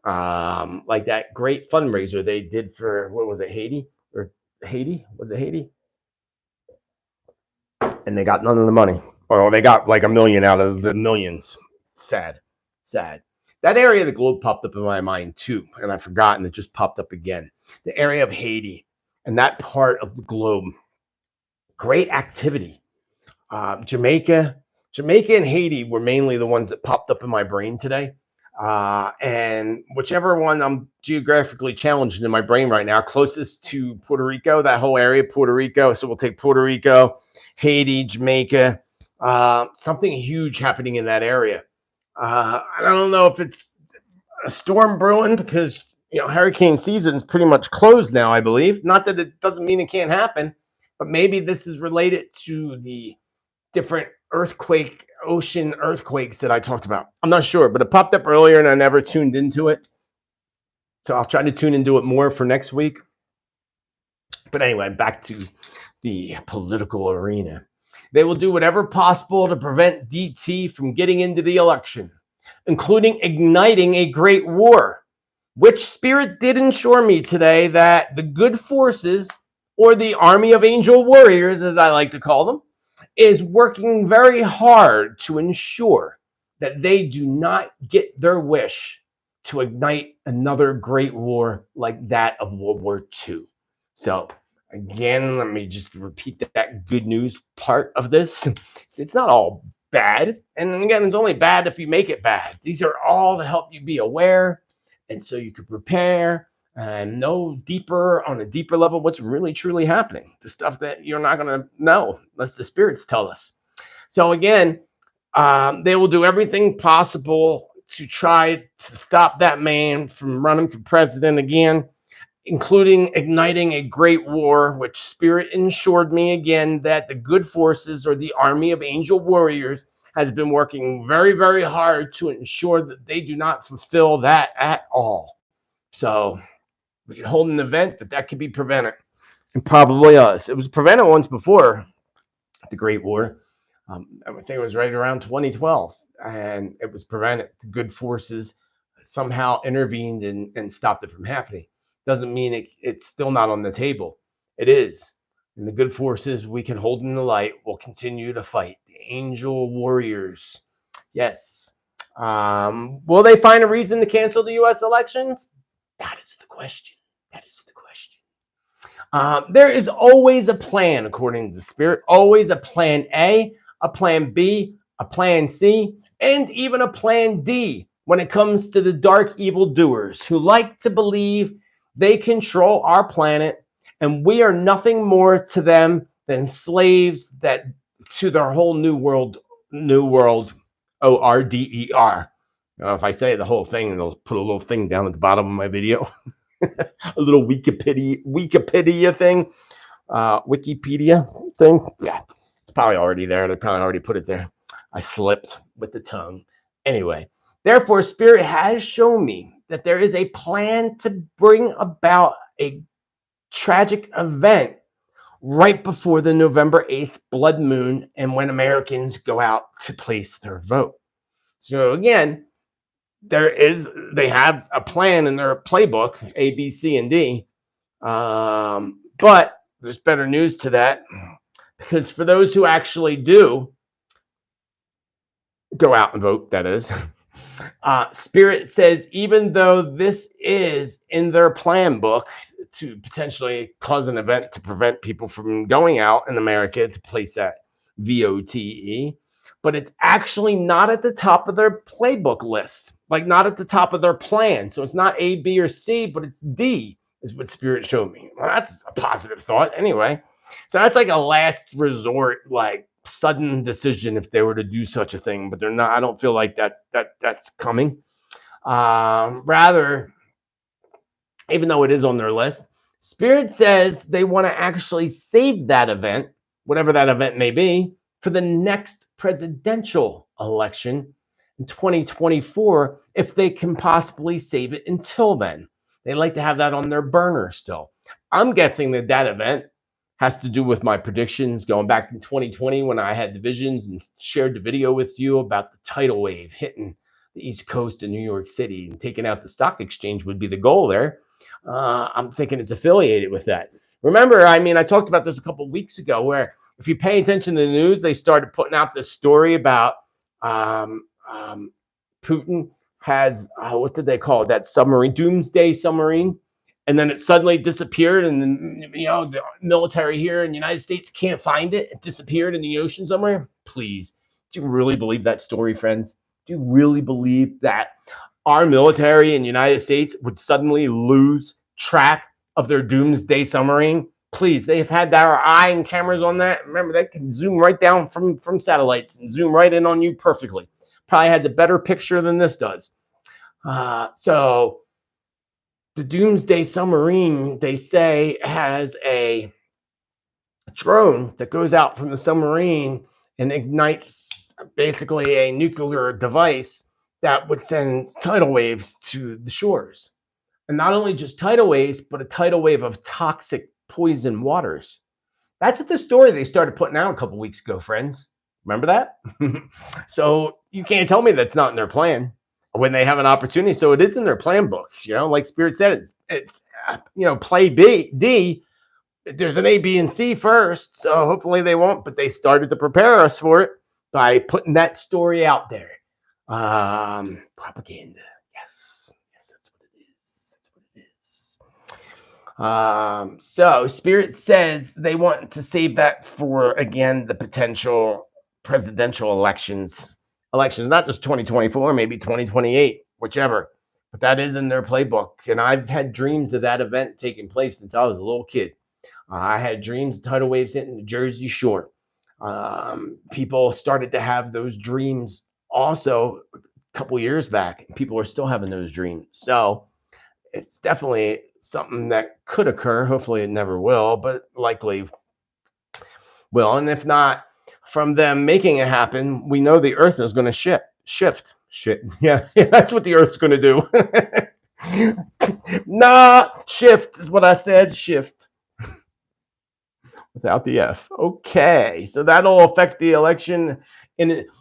A: Like that great fundraiser they did for, what was it, Haiti? Or Haiti? Was it Haiti? And they got none of the money. Or they got like $1 million out of the millions. Sad. That area of the globe popped up in my mind too, and I've forgotten. It just popped up again. The area of Haiti and that part of the globe. Great activity. Jamaica and Haiti were mainly the ones that popped up in my brain today. And whichever one I'm geographically challenged in my brain right now, closest to Puerto Rico, that whole area, Puerto Rico. So we'll take Puerto Rico, Haiti, Jamaica, something huge happening in that area. I don't know if it's a storm brewing because, hurricane season is pretty much closed now, I believe. Not that it doesn't mean it can't happen, but maybe this is related to the different ocean earthquakes that I talked about. I'm not sure, but it popped up earlier and I never tuned into it. So I'll try to tune into it more for next week. But anyway, back to the political arena. They will do whatever possible to prevent DT from getting into the election, including igniting a great war, which Spirit did assure me today that the good forces, or the army of angel warriors, as I like to call them, is working very hard to ensure that they do not get their wish to ignite another great war like that of World War II. So again, let me just repeat that good news part of this. It's not all bad. And again, it's only bad if you make it bad. These are all to help you be aware, and so you can prepare and know on a deeper level what's really truly happening. The stuff that you're not going to know unless the spirits tell us. So again, they will do everything possible to try to stop that man from running for president again, including igniting a great war, which Spirit assured me again that the good forces, or the army of angel warriors, has been working very, very hard to ensure that they do not fulfill that at all. So we could hold an event that could be prevented, and probably us. It was prevented once before the Great War. I think it was right around 2012, and it was prevented. The good forces somehow intervened and stopped it from happening. Doesn't mean it's still not on the table. It is. And the good forces we can hold in the light will continue to fight. The angel warriors. Yes. Will they find a reason to cancel the U.S. elections? That is the question. That is the question. There is always a plan, according to the Spirit, always a plan A, a plan B, a plan C, and even a plan D when it comes to the dark evildoers who like to believe they control our planet and we are nothing more to them than slaves that to their whole new world, ORDER. If I say the whole thing, they'll put a little thing down at the bottom of my video. A little Wikipedia thing, Wikipedia thing. Yeah, it's probably already there. They probably already put it there. I slipped with the tongue. Anyway, therefore, Spirit has shown me that there is a plan to bring about a tragic event right before the November 8th blood moon and when Americans go out to place their vote. So again, they have a plan in their playbook, A, B, C, and D. But there's better news to that, because for those who actually do go out and vote, that is, Spirit says, even though this is in their plan book to potentially cause an event to prevent people from going out in America to place that VOTE, but it's actually not at the top of their playbook list, like not at the top of their plan. So it's not A, B, or C, but it's D, is what Spirit showed me. Well, that's a positive thought anyway. So that's like a last resort, like sudden decision if they were to do such a thing, but they're not. I don't feel like that's coming. Rather, even though it is on their list, Spirit says they want to actually save that event, whatever that event may be, for the next presidential election in 2024, if they can possibly save it until then. They like to have that on their burner still. I'm guessing that event has to do with my predictions going back in 2020 when I had the visions and shared the video with you about the tidal wave hitting the East Coast of New York City and taking out the stock exchange would be the goal there. I'm thinking it's affiliated with that. Remember, I talked about this a couple of weeks ago where if you pay attention to the news, they started putting out this story about Putin has, what did they call it? That submarine, doomsday submarine. And then it suddenly disappeared. And then, the military here in the United States can't find it. It disappeared in the ocean somewhere. Please, do you really believe that story, friends? Do you really believe that our military in the United States would suddenly lose track of their doomsday submarine? Please, they've had our eye and cameras on that. Remember, they can zoom right down from satellites and zoom right in on you perfectly. Probably has a better picture than this does. So the doomsday submarine, they say, has a drone that goes out from the submarine and ignites basically a nuclear device that would send tidal waves to the shores. And not only just tidal waves, but a tidal wave of toxic poison waters. That's what the story they started putting out a couple weeks ago, friends. Remember that? So you can't tell me that's not in their plan when they have an opportunity. So it is in their plan book. Like Spirit said, it's play D. There's an A, B, and C first. So hopefully they won't, but they started to prepare us for it by putting that story out there. Propaganda. Yes, that's what it is. So Spirit says they want to save that for, again, the potential presidential elections, not just 2024, maybe 2028, whichever. But that is in their playbook. And I've had dreams of that event taking place since I was a little kid. I had dreams of tidal waves hitting the Jersey Shore. People started to have those dreams also a couple years back. People are still having those dreams. So it's definitely something that could occur. Hopefully it never will, but likely will. And if not, from them making it happen, we know the earth is going to shift. Yeah, that's what the earth's going to do. Shift is what I said. Shift. Without the F. Okay, so that'll affect the election.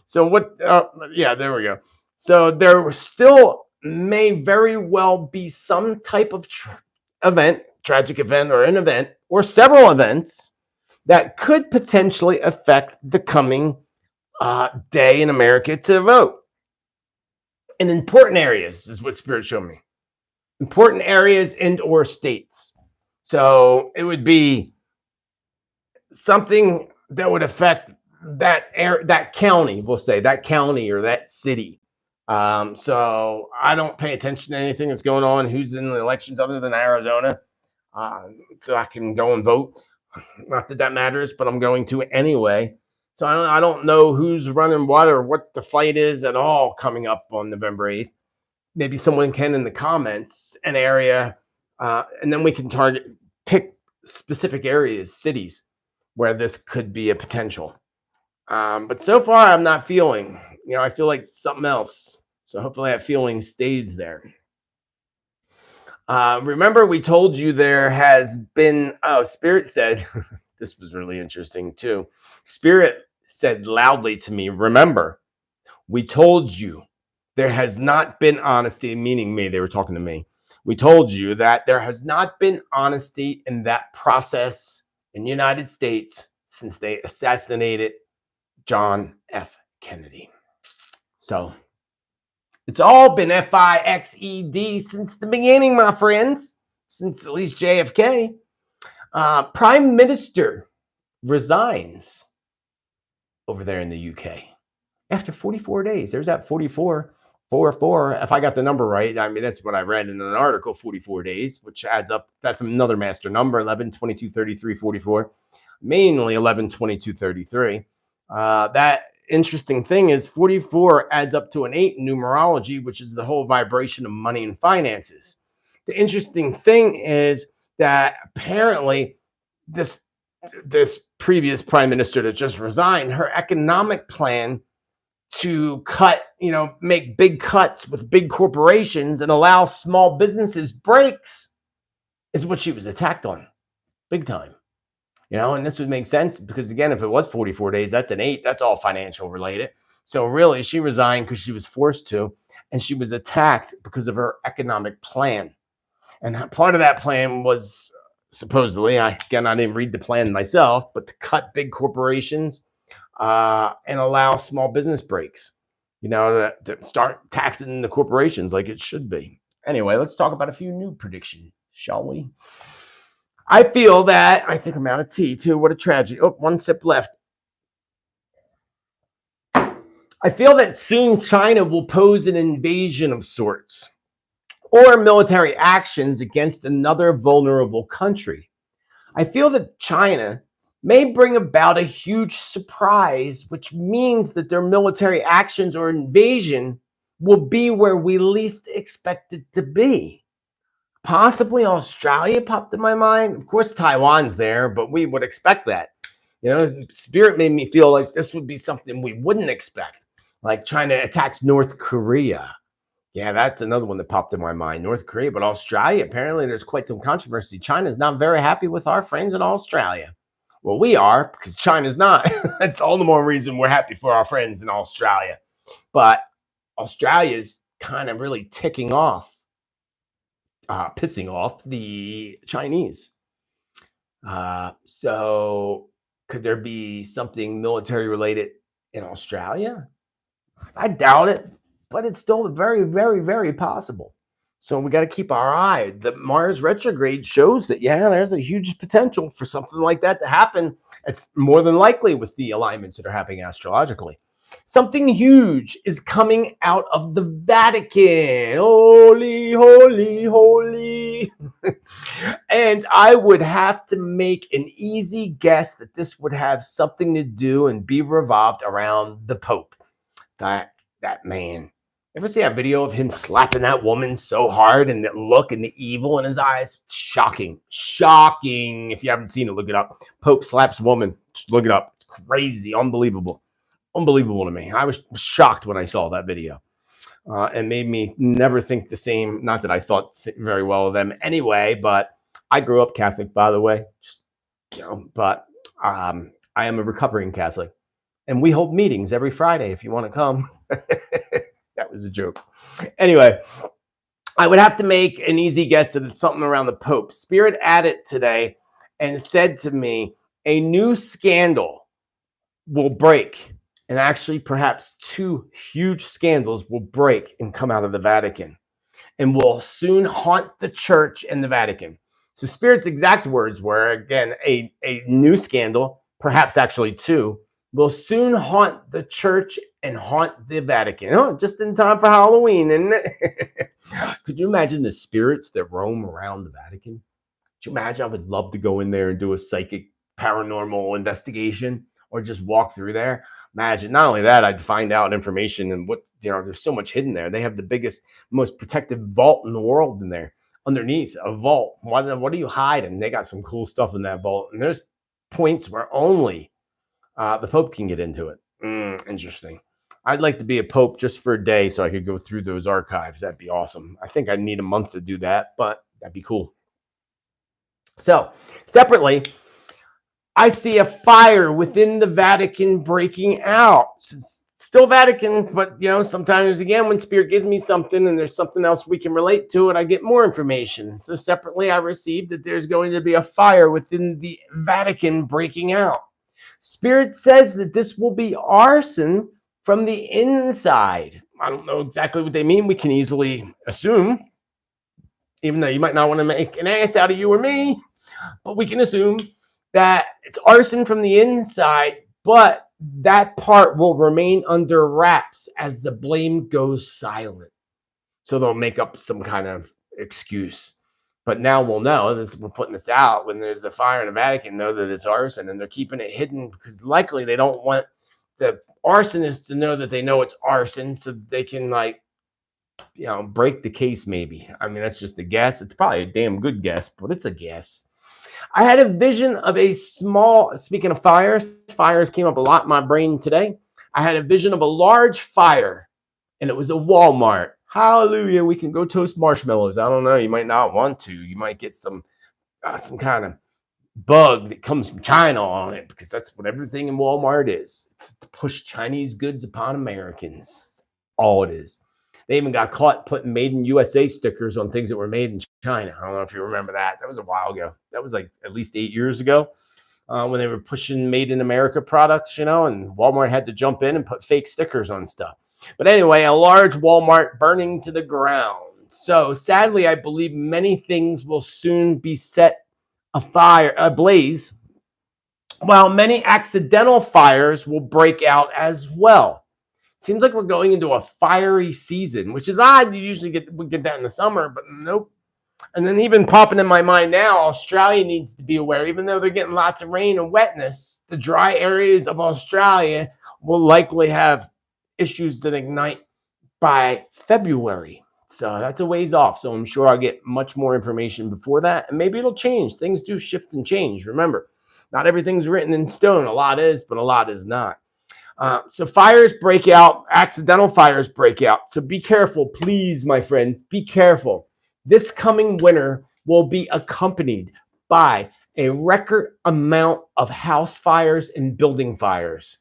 A: So what? There we go. So there still may very well be some type of tragic event, or an event, or several events that could potentially affect the coming day in America to vote. in important areas is what Spirit showed me. Important areas and or states. So it would be something that would affect that county, we'll say that county or that city. So I don't pay attention to anything that's going on, who's in the elections other than Arizona. So I can go and vote. Not that that matters, but I'm going to anyway. So I don't know who's running what or what the fight is at all coming up on November 8th. Maybe someone can in the comments an area, and then we can pick specific areas, cities, where this could be a potential. But so far, I'm not feeling, I feel like something else. So hopefully that feeling stays there. Remember, we told you there has been, Spirit said, this was really interesting too. Spirit said loudly to me, remember, we told you there has not been honesty, meaning me, they were talking to me. We told you that there has not been honesty in that process in the United States since they assassinated John F. Kennedy. So it's all been FIXED since the beginning, my friends, since at least JFK. Prime Minister resigns over there in the UK after 44 days. There's that 44. If I got the number right, I mean, that's what I read in an article, 44 days, which adds up. That's another master number, 11, 22, 33, 44, mainly 11, 22, 33. That interesting thing is 44 adds up to an 8 in numerology, which is the whole vibration of money and finances. The interesting thing is that apparently this previous prime minister that just resigned, her economic plan to cut, make big cuts with big corporations and allow small businesses breaks is what she was attacked on big time. And this would make sense because, again, if it was 44 days, that's an 8. That's all financial related. So really, she resigned because she was forced to, and she was attacked because of her economic plan. And part of that plan was supposedly, I didn't read the plan myself, but to cut big corporations and allow small business breaks, to start taxing the corporations like it should be. Anyway, let's talk about a few new predictions, shall we? I feel that, I think I'm out of tea too. What a tragedy. Oh, one sip left. I feel that soon China will pose an invasion of sorts or military actions against another vulnerable country. I feel that China may bring about a huge surprise, which means that their military actions or invasion will be where we least expect it to be. Possibly Australia popped in my mind. Of course, Taiwan's there, but we would expect that. Spirit made me feel like this would be something we wouldn't expect, like China attacks North Korea. Yeah, that's another one that popped in my mind, North Korea. But Australia, apparently there's quite some controversy. China's not very happy with our friends in Australia. Well, we are, because China's not. That's all the more reason we're happy for our friends in Australia. But Australia's kind of really pissing off the Chinese. So could there be something military related in Australia? I doubt it, but it's still very, very, very possible. So we got to keep our eye. The Mars retrograde shows that, there's a huge potential for something like that to happen. It's more than likely with the alignments that are happening astrologically. Something huge is coming out of the Vatican. Holy, holy, holy. And I would have to make an easy guess that this would have something to do and be revolved around the Pope. That man. Ever see that video of him slapping that woman so hard and the look and the evil in his eyes? Shocking. Shocking. If you haven't seen it, look it up. Pope slaps woman. Just look it up. It's crazy. Unbelievable. Unbelievable to me. I was shocked when I saw that video. And made me never think the same. Not that I thought very well of them anyway, but I grew up Catholic, by the way. But I am a recovering Catholic. And we hold meetings every Friday if you want to come. That was a joke. Anyway, I would have to make an easy guess that it's something around the Pope. Spirit added today and said to me, a new scandal will break And actually, perhaps two huge scandals will break and come out of the Vatican and will soon haunt the church and the Vatican. So Spirit's exact words were, again, a new scandal, perhaps actually two, will soon haunt the church and haunt the Vatican. Oh, just in time for Halloween, isn't it? Could you imagine the spirits that roam around the Vatican? Could you imagine? I would love to go in there and do a psychic paranormal investigation or just walk through there. Imagine, not only that, I'd find out information and what, there's so much hidden there. They have the biggest, most protected vault in the world in there. Underneath a vault, what are you hiding? They got some cool stuff in that vault, and there's points where only the Pope can get into it. Interesting. I'd like to be a Pope just for a day so I could go through those archives. That'd be awesome. I think I'd need a month to do that, but that'd be cool. So, separately, I see a fire within the Vatican breaking out. It's still Vatican, but sometimes again, when Spirit gives me something and there's something else we can relate to it, I get more information. So separately, I received that there's going to be a fire within the Vatican breaking out. Spirit says that this will be arson from the inside. I don't know exactly what they mean. We can easily assume, even though you might not want to make an ass out of you or me, but we can assume that it's arson from the inside, but that part will remain under wraps as the blame goes silent. So they'll make up some kind of excuse. But now we'll know this. We're putting this out when there's a fire in the Vatican, know that it's arson, and they're keeping it hidden because likely they don't want the arsonists to know that they know it's arson, so they can break the case. Maybe. I mean, that's just a guess. It's probably a damn good guess, but it's a guess. I had a vision of a small, speaking of fires came up a lot in my brain today. I had a vision of a large fire, and it was a Walmart. Hallelujah, we can go toast marshmallows. I don't know, you might not want to. You might get some kind of bug that comes from China on it, because that's what everything in Walmart is. It's to push Chinese goods upon Americans. That's all it is. They even got caught putting made in USA stickers on things that were made in China. I don't know if you remember that. That was a while ago. That was like at least 8 years ago when they were pushing made in America products, and Walmart had to jump in and put fake stickers on stuff. But anyway, a large Walmart burning to the ground. So sadly, I believe many things will soon be set ablaze, while many accidental fires will break out as well. Seems like we're going into a fiery season, which is odd. You usually get that in the summer, but nope. And then even popping in my mind now, Australia needs to be aware, even though they're getting lots of rain and wetness, the dry areas of Australia will likely have issues that ignite by February. So that's a ways off. So I'm sure I'll get much more information before that. And maybe it'll change. Things do shift and change. Remember, not everything's written in stone. A lot is, but a lot is not. So fires break out, accidental fires break out. So be careful, please, my friends, be careful. This coming winter will be accompanied by a record amount of house fires and building fires.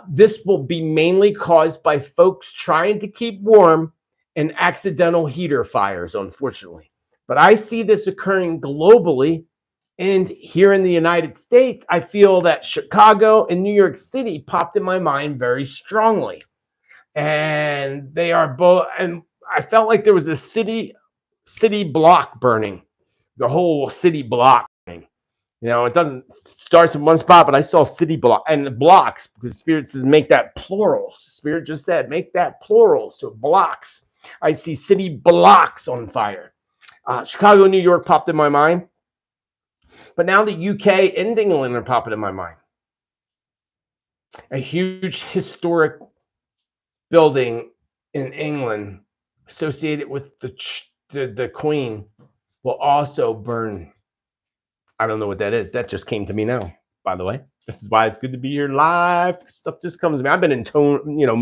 A: This will be mainly caused by folks trying to keep warm and accidental heater fires, unfortunately. But I see this occurring globally. And here in the United States, I feel that Chicago and New York City popped in my mind very strongly. And they are both, and I felt like there was a city block burning, the whole city block burning. It doesn't start in one spot, but I saw city block and the blocks, because Spirit says make that plural. Spirit just said make that plural, so blocks. I see city blocks on fire. Chicago, New York popped in my mind. But now the UK and England are popping in my mind. A huge historic building in England associated with the Queen will also burn. I don't know what that is. That just came to me now, by the way. This is why it's good to be here live. Stuff just comes to me. I've been in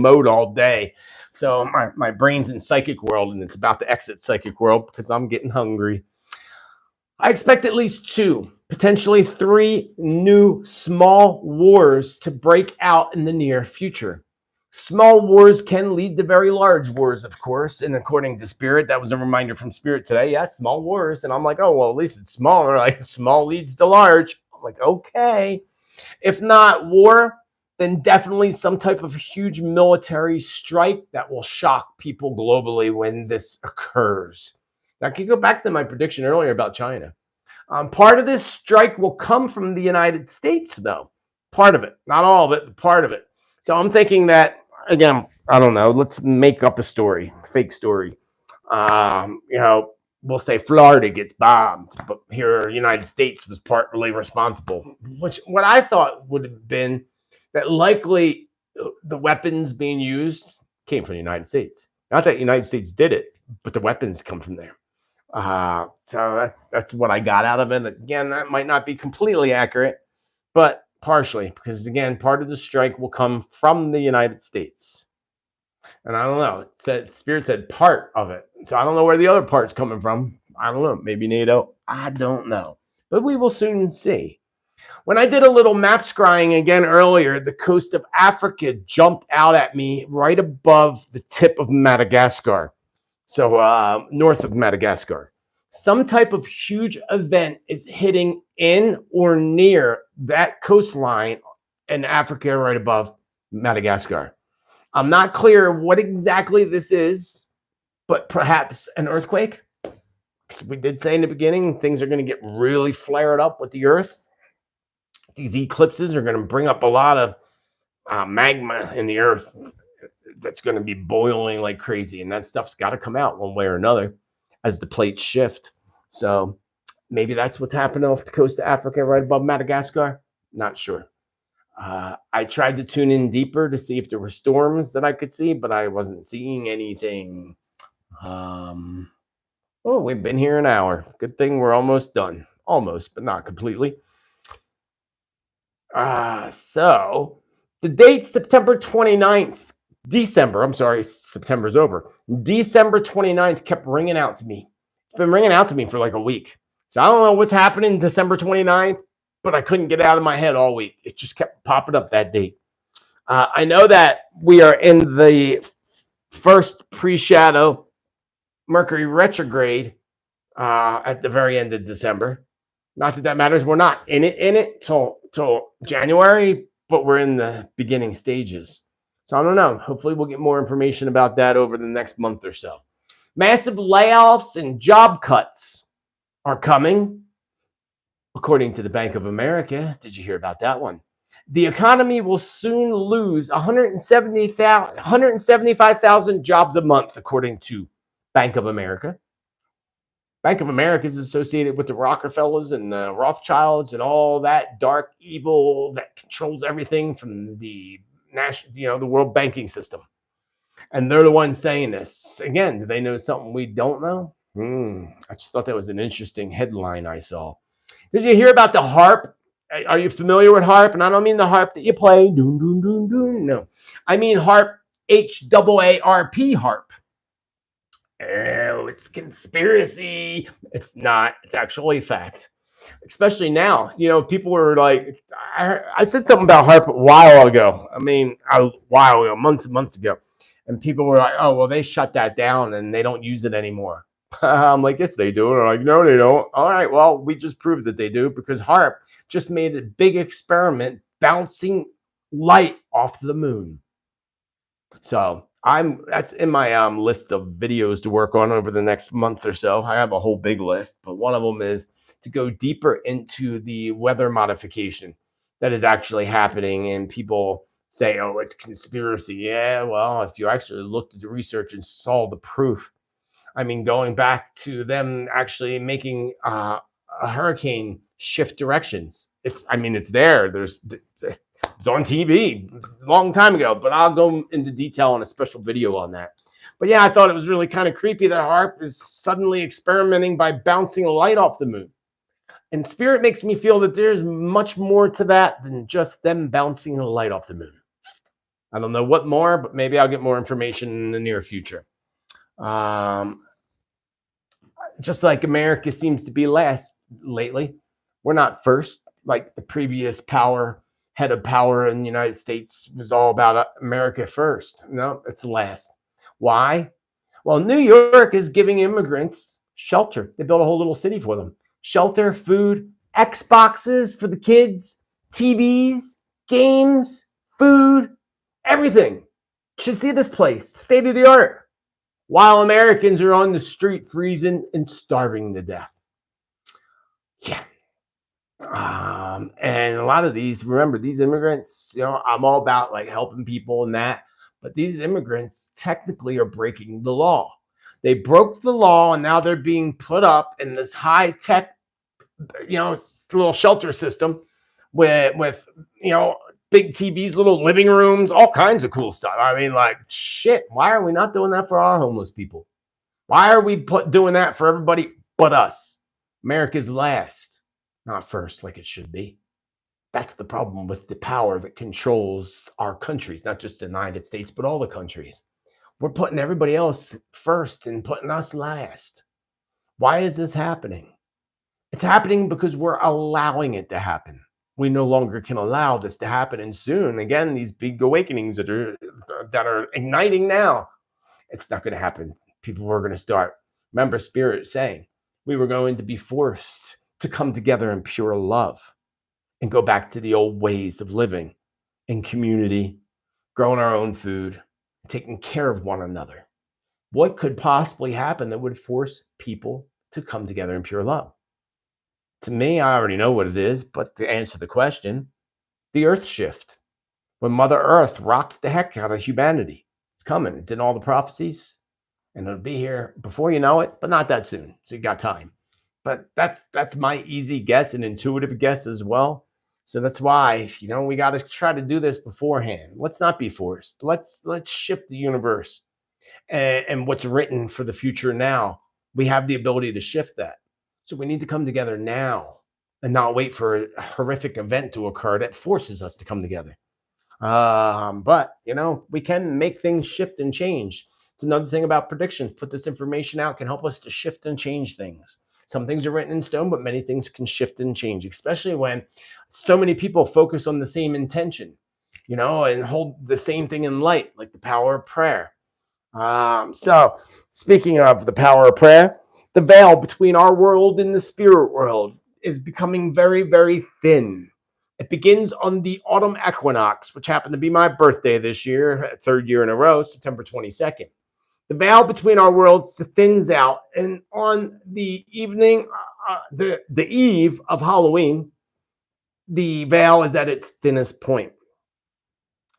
A: mode all day. So my brain's in psychic world, and it's about to exit psychic world because I'm getting hungry. I expect at least 2, potentially 3 new small wars to break out in the near future. Small wars can lead to very large wars, of course. And according to Spirit, that was a reminder from Spirit today. Yes, small wars. And I'm like, oh, well, at least it's small. Like small leads to large. I'm like, okay. If not war, then definitely some type of huge military strike that will shock people globally when this occurs. Now, I can go back to my prediction earlier about China. Part of this strike will come from the United States, though. Part of it, not all of it, but part of it. So I'm thinking that, again, I don't know, let's make up a story, fake story. We'll say Florida gets bombed, but here United States was partly responsible, which what I thought would have been that likely the weapons being used came from the United States. Not that the United States did it, but the weapons come from there. So that's what I got out of it. Again, that might not be completely accurate, but partially, because again, part of the strike will come from the United States. And I don't know. Spirit said part of it. So I don't know where the other part's coming from. I don't know. Maybe NATO. I don't know. But we will soon see. When I did a little map scrying again earlier, the coast of Africa jumped out at me right above the tip of Madagascar. So north of Madagascar. Some type of huge event is hitting in or near that coastline in Africa right above Madagascar. I'm not clear what exactly this is, but perhaps an earthquake. So we did say in the beginning, things are going to get really flared up with the earth. These eclipses are going to bring up a lot of magma in the earth that's going to be boiling like crazy. And that stuff's got to come out one way or another as the plates shift. So maybe that's what's happening off the coast of Africa right above Madagascar. Not sure. I tried to tune in deeper to see if there were storms that I could see, but I wasn't seeing anything. We've been here an hour. Good thing we're almost done. Almost, but not completely. So the date September 29th, September's over. December 29th kept ringing out to me. It's been ringing out to me for like a week. So I don't know what's happening December 29th, but I couldn't get it out of my head all week. It just kept popping up that date. I know that we are in the first pre-shadow Mercury retrograde at the very end of December. Not that that matters. We're not in it till January, but we're in the beginning stages. So I don't know. Hopefully we'll get more information about that over the next month or so. Massive layoffs and job cuts are coming, according to the Bank of America. Did you hear about that one? The economy will soon lose 175,000 jobs a month, according to Bank of America. Bank of America is associated with the Rockefellers and the Rothschilds and all that dark evil that controls everything from the national, the world banking system. And they're the ones saying this. Again, do they know something we don't know? I just thought that was an interesting headline I saw. Did you hear about the harp? Are you familiar with harp? And I don't mean the harp that you play. Doon, doon, doon, doon. No. I mean harp, HAARP harp. Oh, it's conspiracy. It's not. It's actually fact. Especially now. People were like, I said something about harp a while ago. Months and months ago. And people were like, oh, well, they shut that down and they don't use it anymore. I'm like, yes, they do. And they're like, no, they don't. All right, well, we just proved that they do because HAARP just made a big experiment bouncing light off the moon. So that's in my list of videos to work on over the next month or so. I have a whole big list, but one of them is to go deeper into the weather modification that is actually happening. And people say, oh, it's conspiracy. Yeah, well, if you actually looked at the research and saw the proof, going back to them actually making a hurricane shift directions. It's there. It's on TV a long time ago, but I'll go into detail in a special video on that. But yeah, I thought it was really kind of creepy that HAARP is suddenly experimenting by bouncing a light off the moon. And Spirit makes me feel that there's much more to that than just them bouncing a light off the moon. I don't know what more, but maybe I'll get more information in the near future. Just like America seems to be last lately, we're not first like the previous head of power in the United States was all about America first. No, it's last. Why? Well, New York is giving immigrants shelter. They built a whole little city for them. Shelter, food, Xboxes for the kids, TVs, games, food, everything. Should see this place, state of the art, while Americans are on the street freezing and starving to death. Yeah. And a lot of these, remember, these immigrants, I'm all about like helping people and that, but these immigrants technically are breaking the law. They broke the law and now they're being put up in this high tech, little shelter system with big TVs, little living rooms, all kinds of cool stuff. I mean, like, shit, why are we not doing that for our homeless people? Why are we doing that for everybody but us? America's last, not first like it should be. That's the problem with the power that controls our countries, not just the United States, but all the countries. We're putting everybody else first and putting us last. Why is this happening? It's happening because we're allowing it to happen. We no longer can allow this to happen. And soon, again, these big awakenings that are igniting now, it's not going to happen. People are going to start. Remember Spirit saying we were going to be forced to come together in pure love and go back to the old ways of living in community, growing our own food, taking care of one another. What could possibly happen that would force people to come together in pure love? To me, I already know what it is, but to answer the question, the earth shift. When Mother Earth rocks the heck out of humanity. It's coming. It's in all the prophecies, and it'll be here before you know it, but not that soon. So you got time. But that's my easy guess, and intuitive guess as well. So that's why, we got to try to do this beforehand. Let's not be forced. Let's shift the universe and what's written for the future now. We have the ability to shift that. So we need to come together now and not wait for a horrific event to occur that forces us to come together. But, we can make things shift and change. It's another thing about predictions. Put this information out can help us to shift and change things. Some things are written in stone, but many things can shift and change, especially when so many people focus on the same intention, and hold the same thing in light, like the power of prayer. So speaking of the power of prayer, the veil between our world and the spirit world is becoming very, very thin. It begins on the autumn equinox, which happened to be my birthday this year, third year in a row, September 22nd. The veil between our worlds thins out, and on the evening, the eve of Halloween, the veil is at its thinnest point.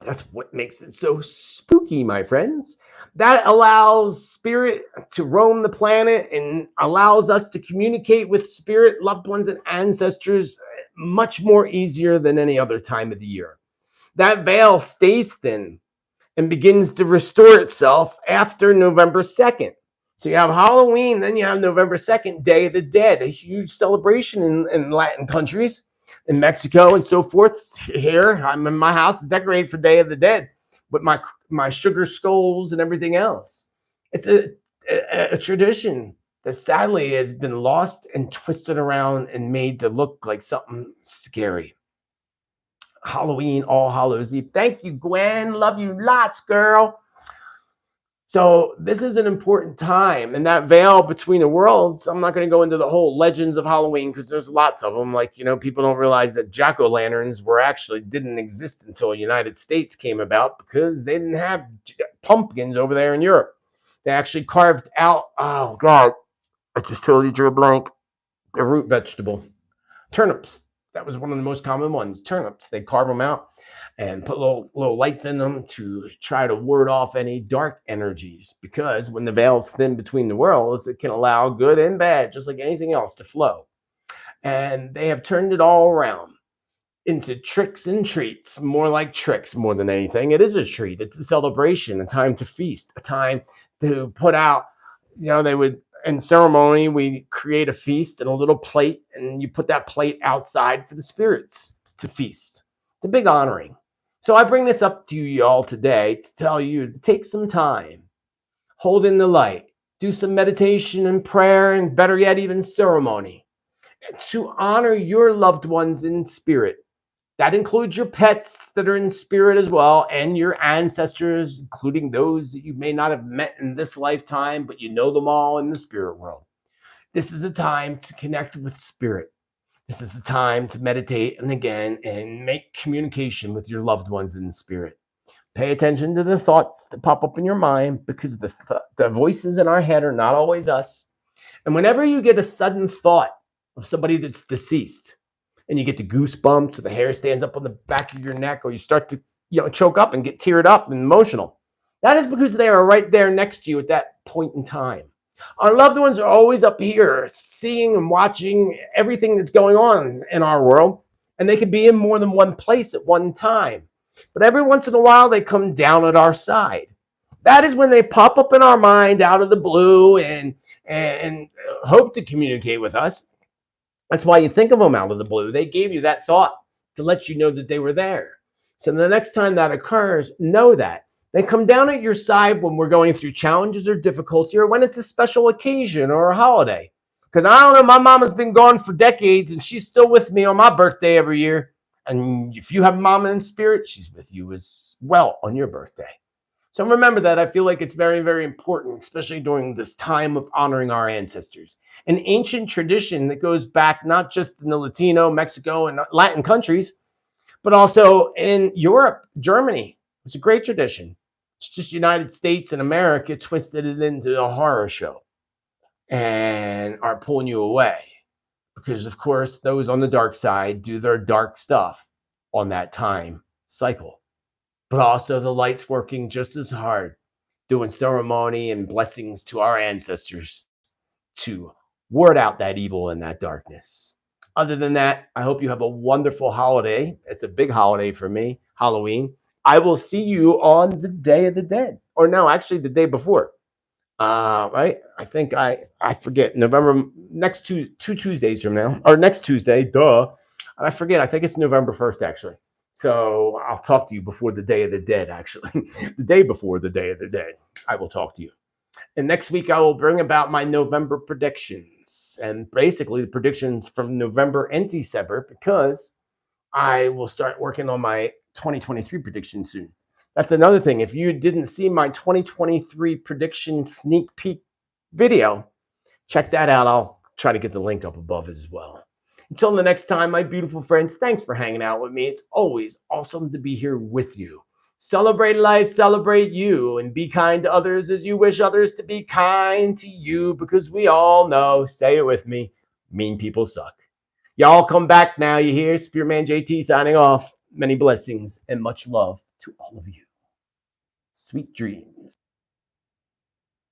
A: That's what makes it so spooky, my friends. That allows spirit to roam the planet and allows us to communicate with spirit, loved ones, and ancestors much more easier than any other time of the year. That veil stays thin and begins to restore itself after November 2nd. So you have Halloween, then you have November 2nd, Day of the Dead, a huge celebration in Latin countries, in Mexico and so forth. Here, I'm in my house, decorated for Day of the Dead with my sugar skulls and everything else. It's a tradition that sadly has been lost and twisted around and made to look like something scary. Halloween, All Hallows Eve. Thank you, Gwen. Love you lots, girl. So this is an important time, and that veil between the worlds, I'm not going to go into the whole legends of Halloween because there's lots of them. Like, people don't realize that jack-o'-lanterns didn't exist until the United States came about because they didn't have pumpkins over there in Europe. They actually carved out, oh God, I just totally drew a blank, a root vegetable. Turnips. That was one of the most common ones, turnips. They carve them out and put little lights in them to try to ward off any dark energies, because when the veil's thin between the worlds, it can allow good and bad, just like anything else, to flow. And they have turned it all around into tricks and treats, more like tricks more than anything. It is a treat. It's a celebration, a time to feast, a time to put out, they would, in ceremony, we create a feast and a little plate, and you put that plate outside for the spirits to feast. It's a big honoring. So I bring this up to you all today to tell you to take some time, hold in the light, do some meditation and prayer, and better yet, even ceremony, to honor your loved ones in spirit. That includes your pets that are in spirit as well, and your ancestors, including those that you may not have met in this lifetime, but you know them all in the spirit world. This is a time to connect with spirit. This is the time to meditate and again and make communication with your loved ones in spirit. Pay attention to the thoughts that pop up in your mind because the voices in our head are not always us. And whenever you get a sudden thought of somebody that's deceased and you get the goosebumps or the hair stands up on the back of your neck or you start to choke up and get teared up and emotional, that is because they are right there next to you at that point in time. Our loved ones are always up here seeing and watching everything that's going on in our world, and they could be in more than one place at one time. But every once in a while, they come down at our side. That is when they pop up in our mind out of the blue and hope to communicate with us. That's why you think of them out of the blue. They gave you that thought to let you know that they were there. So the next time that occurs, know that. They come down at your side when we're going through challenges or difficulty or when it's a special occasion or a holiday. Because I don't know, my mama's been gone for decades and she's still with me on my birthday every year. And if you have mama in spirit, she's with you as well on your birthday. So remember that. I feel like it's very, very important, especially during this time of honoring our ancestors. An ancient tradition that goes back not just in the Latino, Mexico, and Latin countries, but also in Europe, Germany. It's a great tradition. It's just United States and America twisted it into a horror show and are pulling you away. Because, of course, those on the dark side do their dark stuff on that time cycle. But also the light's working just as hard, doing ceremony and blessings to our ancestors to ward out that evil and that darkness. Other than that, I hope you have a wonderful holiday. It's a big holiday for me, Halloween. I will see you on the Day of the Dead. Or no, actually the day before. Right? I think I forget. November, next two Tuesdays from now. Or next Tuesday, duh. I forget. I think it's November 1st, actually. So I'll talk to you before the Day of the Dead, actually. The day before the Day of the Dead, I will talk to you. And next week, I will bring about my November predictions. And basically, the predictions from November and December, because I will start working on my 2023 prediction soon. That's another thing. If you didn't see my 2023 prediction sneak peek video, check that out. I'll try to get the link up above as well. Until the next time, my beautiful friends, thanks for hanging out with me. It's always awesome to be here with you. Celebrate life, celebrate you, and be kind to others as you wish others to be kind to you, because we all know, say it with me, mean people suck. Y'all come back now, you hear? Spiritman JT signing off. Many blessings and much love to all of you. Sweet dreams.